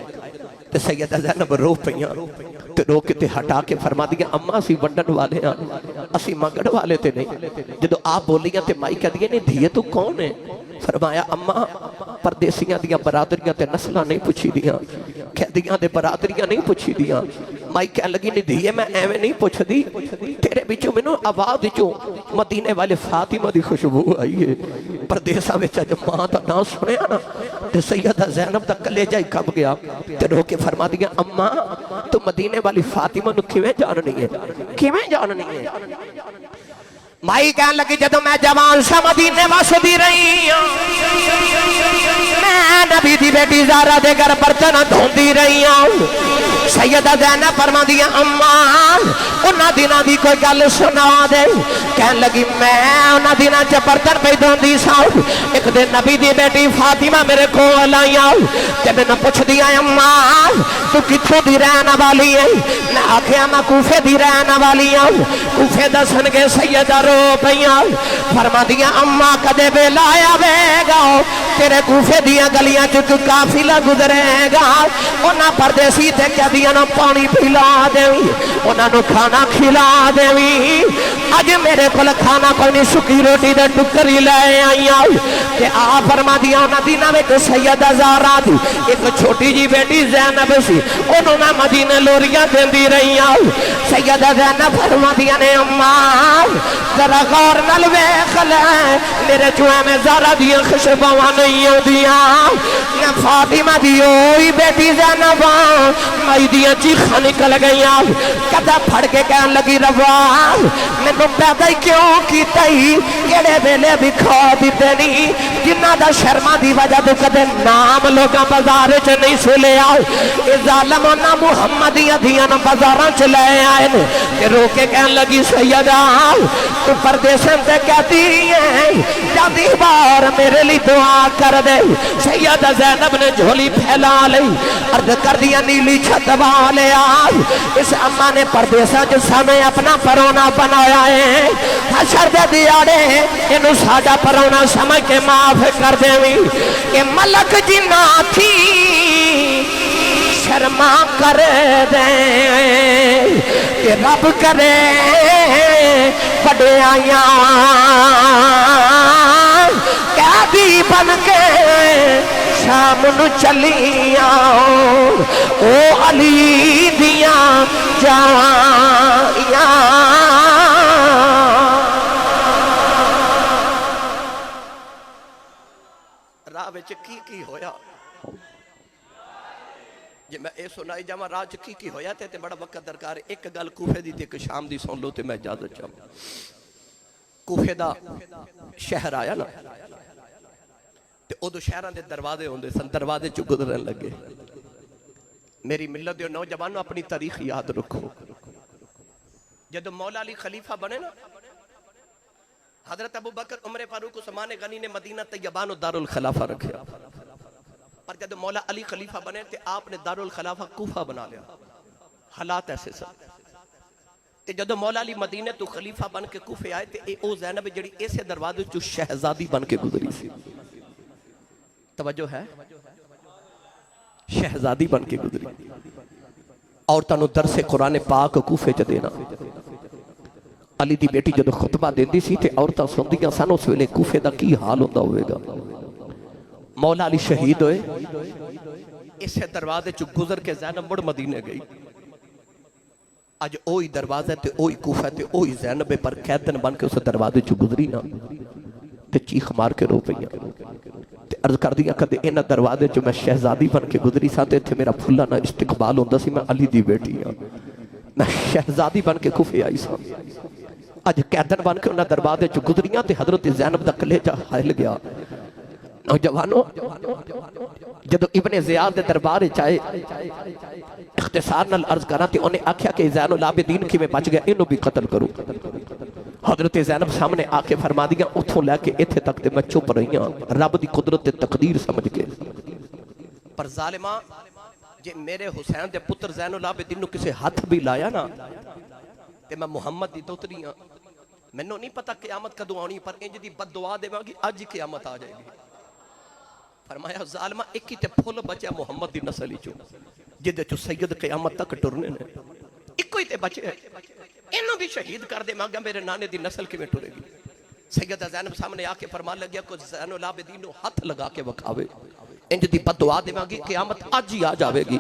تے سیدہ زینب رو پئیاں تے رو کے تے ہٹا کے فرما دیا اماں اسی ونڈن والے ہاں اسی منگن والے تے نہیں. جدو آپ بولیاں تے مائی کہہ دیئے نہیں دھیے تو کون ہے؟ فرمایا اماں پردیسیاں دیاں برادریاں تے نسلہ نہیں پوچھی دیاں، قیدیاں دے برادریاں نہیں پوچھی دیاں. مائی کہہ لگی نہیں دھیے میں ایویں نہیں پوچھ دی تیرے بچوں میں نو آواز جو مدینے والے فاطمہ دی خوشبو آئی ہے. پردیسہ میں جب ماں دا نام سنیا نا تے سیدہ زینب دا کلیجہ ہی کب گیا تے رو کے فرما دیا اماں تو مدینے والی فاطمہ نو کیویں جاننی ہے، کیویں جاننی ہے؟ مائی کہنے لگی جدو میں جوان سا مدینے واسدی رہی ہوں میں نبی دی بیٹی زہرا دے گھر برتن دھوندی رہی ہوں. سیدہ زینب فرما دیا اماں انہاں دنوں دی کوئی گل سنا دے. کہنے لگی میں انہاں دنوں چ برتن پہ دھوندی سا ایک دن نبی دی بیٹی فاطمہ میرے کول آئی تے میں پوچھ دیا اماں تو کتھوں دی رہن والی ہے؟ میں آکھیا میں کوفے دی رہن والی ہوں. کوفے دسن کے سیدہ رو پئیاں فرما دیا اماں کدے ویلا آیا وے گا تیرے کوفے دیاں گلیاں چ قافلہ گزرے گا انہاں پردیسی تے قیدیاں نو پانی پلا دیویں انہاں نو کھانا کھلا دیویں. اج میرے کول کھانا کوئی نہیں سکی روٹی دے ٹکر ہی لے آئیاں تے آ فرما دیا انہاں دناں وچ سیدہ زہرا دی ایک چھوٹی جی بیٹی زینب سی انہوں نے مدینے لوریاں دیندی رہیاں. سیدہ زینب فرما دیا نے اماں ذرا غور نال ویکھ لے میرے چوہے میں زہرا دیاں خوشبواں نہیں ہوندیاں میں فاطمہ دی ہوئی بیٹی زینب مائی دیاں چیخاں نکل گئیاں. کدا پھڑ کے کہن لگی ربا مینوں پیدا ہی کیوں کیتا ہی کیڑے ویلے بھی کھا دتے نہیں جنہاں دا شرما دی وجہ تو کدے نام لوگاں بازار وچ نہیں سلیا اے ظالم انہاں محمدیاں دیاں بازاراں چ لے آئے تے رو کے کہن لگی سیدہ تو پردیسن تے کہتی ہے جاندی بار میرے لیے دعا کر دے. سیدہ زینب نے جھولی پھیلا لی عرض کر دیا نیلی چھت والے آج اس اماں نے پردیسہ جس ہمیں اپنا پرونا بنایا ہے حشر دے دیاڑے انہوں ساڑا پرونا سمجھ کے معاف کر دیں کہ ملک جنہ تھی شرما کر دیں کہ رب کرے بڑے آیاں قیدی بن کے شام نو چلیاں او علی دیاں جائیاں. راہ وچ کی ہویا جی میں اے سنائی جاواں راہ وچ کی ہویا تے بڑا وقت درکار ایک گل کوفے دی تے ایک شام دی سن لو تے میں اجازت چاہوں. کوفے دا شہر آیا نا تے ادو شہراں دے دروازے ہوندے سن دروازے چ گزرن لگے. میری ملت دے نوجوانوں اپنی تاریخ یاد رکھو جدو مولا علی خلیفہ بنے نا، حضرت ابو بکر عمر فاروق عثمان غنی نے مدینہ طیبہ نو دارالخلافہ رکھیا، پر جدو مولا علی خلیفہ بنے تے آپ نے دارالخلافہ کوفہ بنا لیا۔ حالات ایسے سب تے جدو مولا علی مدینہ تو خلیفہ بن کے کوفے آئے تے او زینب جڑی ایسے دروازے جو شہزادی بن کے گزری سی، توجہ ہے، شہزادی بن کے گزری، عورتاں نو درس قرآن پاک کوفے چ دینا۔ علی دی بیٹی جدو خطبہ دیندی سی تے عورتاں سندیاں سن، اس ویلے کوفے دا کی حال ہوندا ہوئے گا۔ مولا علی شہید ہوئے، اسے دروازے چ گزر کے زینب مڑ مدینے گئی۔ آج اوہی دروازے تے اوہی کوفہ تے اوہی زینب پر قیدن بن کے اس دروازے چ گزری نا تے چیخ مار کے رو پئیاں تے عرض کر دیا کدے انہاں دروازے چ میں شہزادی بن کے گزری سا تے میرا پھلا نہ استقبال ہوندا سی، میں علی دی بیٹی ہاں، میں شہزادی بن کے کوفے آئی سا، اج قیدن بن کے انہاں دروازے چ گزریاں تے حضرت زینب دا کلیجہ ہل گیا۔ نوجوانوں جدو ابن زیاد دے دربار چاہے اختصار نال عرض کراں تے انہیں آکھیا کہ زین العابدین کی میں بچ گیا، انہوں بھی قتل کرو۔ حضرت زینب سامنے آکے فرما دیا اتھوں لے کے ایتھے تک تے میں چپ رہیاں رب دی قدرت تے تقدیر سمجھ کے۔ پر ظالماں جے میرے حسین دے پتر زین العابدین نو کسے ہاتھ بھی لایا نا تے میں محمد دی دوتری ہاں، میں نو نہیں پتا قیامت کدوں آنی، پر انج دی بد دعا دے گی اج ہی قیامت آ جائے گی۔ فرمایا ظالمہ ایک ہی تے پھول بچیا محمد دی نسل ہی چو جدے چو سید قیامت تک ٹرنے نے، ایک ہی تے بچے انہوں بھی شہید کر دے مانگا میرے نانے دی نسل کی میں ٹرے گی۔ سیدہ زینب سامنے آکے فرمان لگیا کو زین العابدین نو ہاتھ لگا کے وکھاوے، انج دی بد دعا دے مانگی قیامت آج ہی آ جاوے گی۔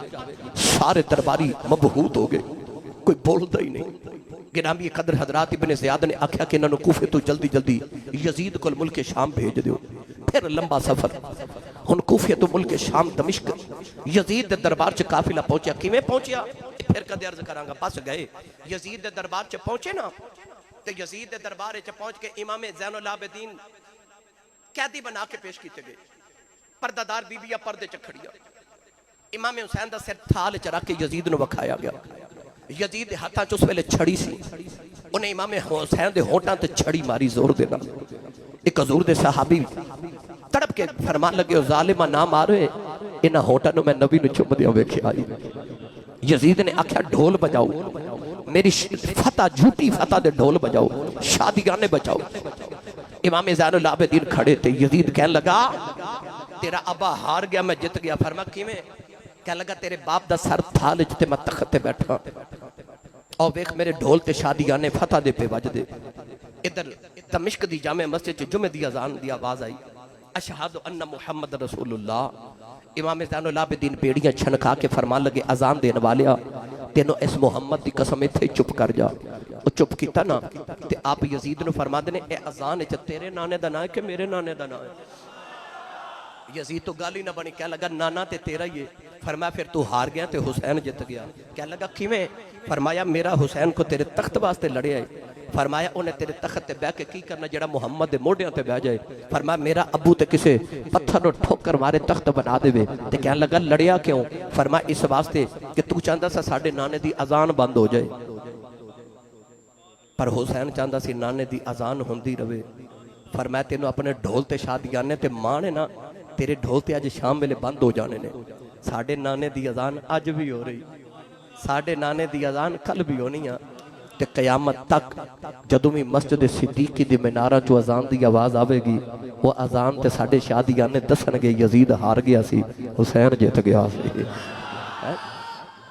سارے درباری مبہوت ہو گئے، کوئی بولتا ہی نہیں۔ گرامی قدر حضرات ابن زیاد نے آکھیا کہ انہوں کوفے تو جلدی جلدی یزید کو ملک شام بھیج دیو، پھر لمبا سفر ہن کوفے تو ملک شام دمشق یزید دے دربار چ قافلہ پہنچیا، کیویں پہنچیا پھر کدے عرض کراں گا، بس گئے یزید دے دربار چ پہنچے نا تے یزید دے دربار چ پہنچ کے امام زین العابدین قیدی بنا کے پیش کیتے گئے، پردہ دار بی بیاں پردے چ کھڑیا، امام حسین دا سر تھال چ رکھ کے یزید نو وکھایا گیا۔ یزید دے ہاتھاں چ اس ویلے چھڑی سی، انہیں امام حسین دے ہونٹاں تے چھڑی ماری زور دینا۔ ایک حضور دے صحابی تڑپ کے فرمان لگے ظالمہ نہ مارے، انہاں ہونٹاں نو میں نبی نو چوم دیاں ویکھے آئی۔ یزید نے آکھیا ڈھول بجاؤ، میری فتح جھوٹی فتح دے ڈھول بجاؤ، شادیانے بجاؤ۔ امام زین العابدین کھڑے تھے، یزید کہنے لگا تیرا ابا ہار گیا میں جت گیا۔ فرما کیویں؟ کہنے لگا تیرے باپ دا سر تھال تے میں تخت تے بیٹھا، اور ویکھ میرے ڈھول تے شادیانے فتح دے پہ وج دے۔ ادھر دمشق دی جامع مسجد جمعہ دی اذان دی آواز آئی، اشہد ان محمد رسول اللہ۔ امام زین العابدین بیڑیاں چھنکا کے فرمان لگے اذان دین والیا تینوں اس محمد دی قسم تھے چپ کر جا۔ وہ چپ کیتا نا تے آپ یزید نو فرما دینے اے اذان چ تیرے نانے دا نا ہے کہ میرے نانے دا نا ہے؟ یزید تو گالی نہ بنی، کہہ لگا نانا تے تیرا ہی ہے۔ فرمایا پھر تو ہار گیا تے حسین جت گیا۔ کہہ لگا کیویں؟ فرمایا میرا حسین کو تیرے تخت واسطے لڑے آئے۔ فرمایا انہیں تیرے تخت تے بہ کے کی کرنا جڑا محمد دے موڑیاں تے بہ جائے۔ فرمایا میرا ابو تے کسے پتھر نو ٹھوکر مارے تخت بنا دے وے تے کہنے لگا لڑیا کیوں؟ فرمایا اس واسطے کہ تو چاہندا سا ساڈے نانے دی اذان بند ہو جائے، پر حسین چاہندا سی نانے دی اذان ہوندی رہے۔ فرمایا تینوں اپنے ڈھول تے شادیانے تے مانے نا تیرے ڈھول تے اج شام ویلے بند ہو جانے نے، ساڈے نانے دی اذان اج بھی ہو رہی، ساڈے نانے دی اذان کل بھی ہونی ہے تے قیامت تک جدوں بھی مسجد صدیقی دی مینارہ چو اذان دی آواز آوے گی، وہ اذان تے ساڈے شادیانے دسن گے یزید ہار گیا سی، حسین جت گیا سی،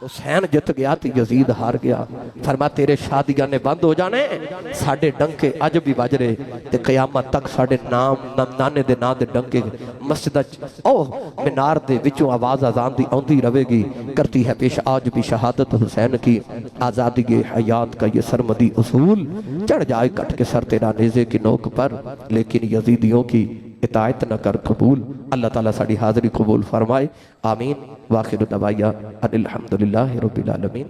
حسین جت گیا تے یزید ہار گیا۔ فرما تیرے شادیانے بند ہو جانے، ساڈے ڈنکے اج بھی بج رہے تے قیامت تک ساڈے نام نانے دے نا دے ڈنکے مسجد او مینار دے وچوں آواز اذان دی آندی رہے گی۔ کرتی ہے پیش آج بھی شہادت حسین کی، آزادی کے حیات کا یہ سرمدی اصول، چڑھ جائے کٹ کے سر تیرا نیزے کی نوک پر، لیکن یزیدیوں کی اطاعت نہ کر قبول۔ اللہ تعالیٰ ساڑی حاضری قبول فرمائے، آمین۔ واخر دعوایا ان الحمدللہ رب العالمین۔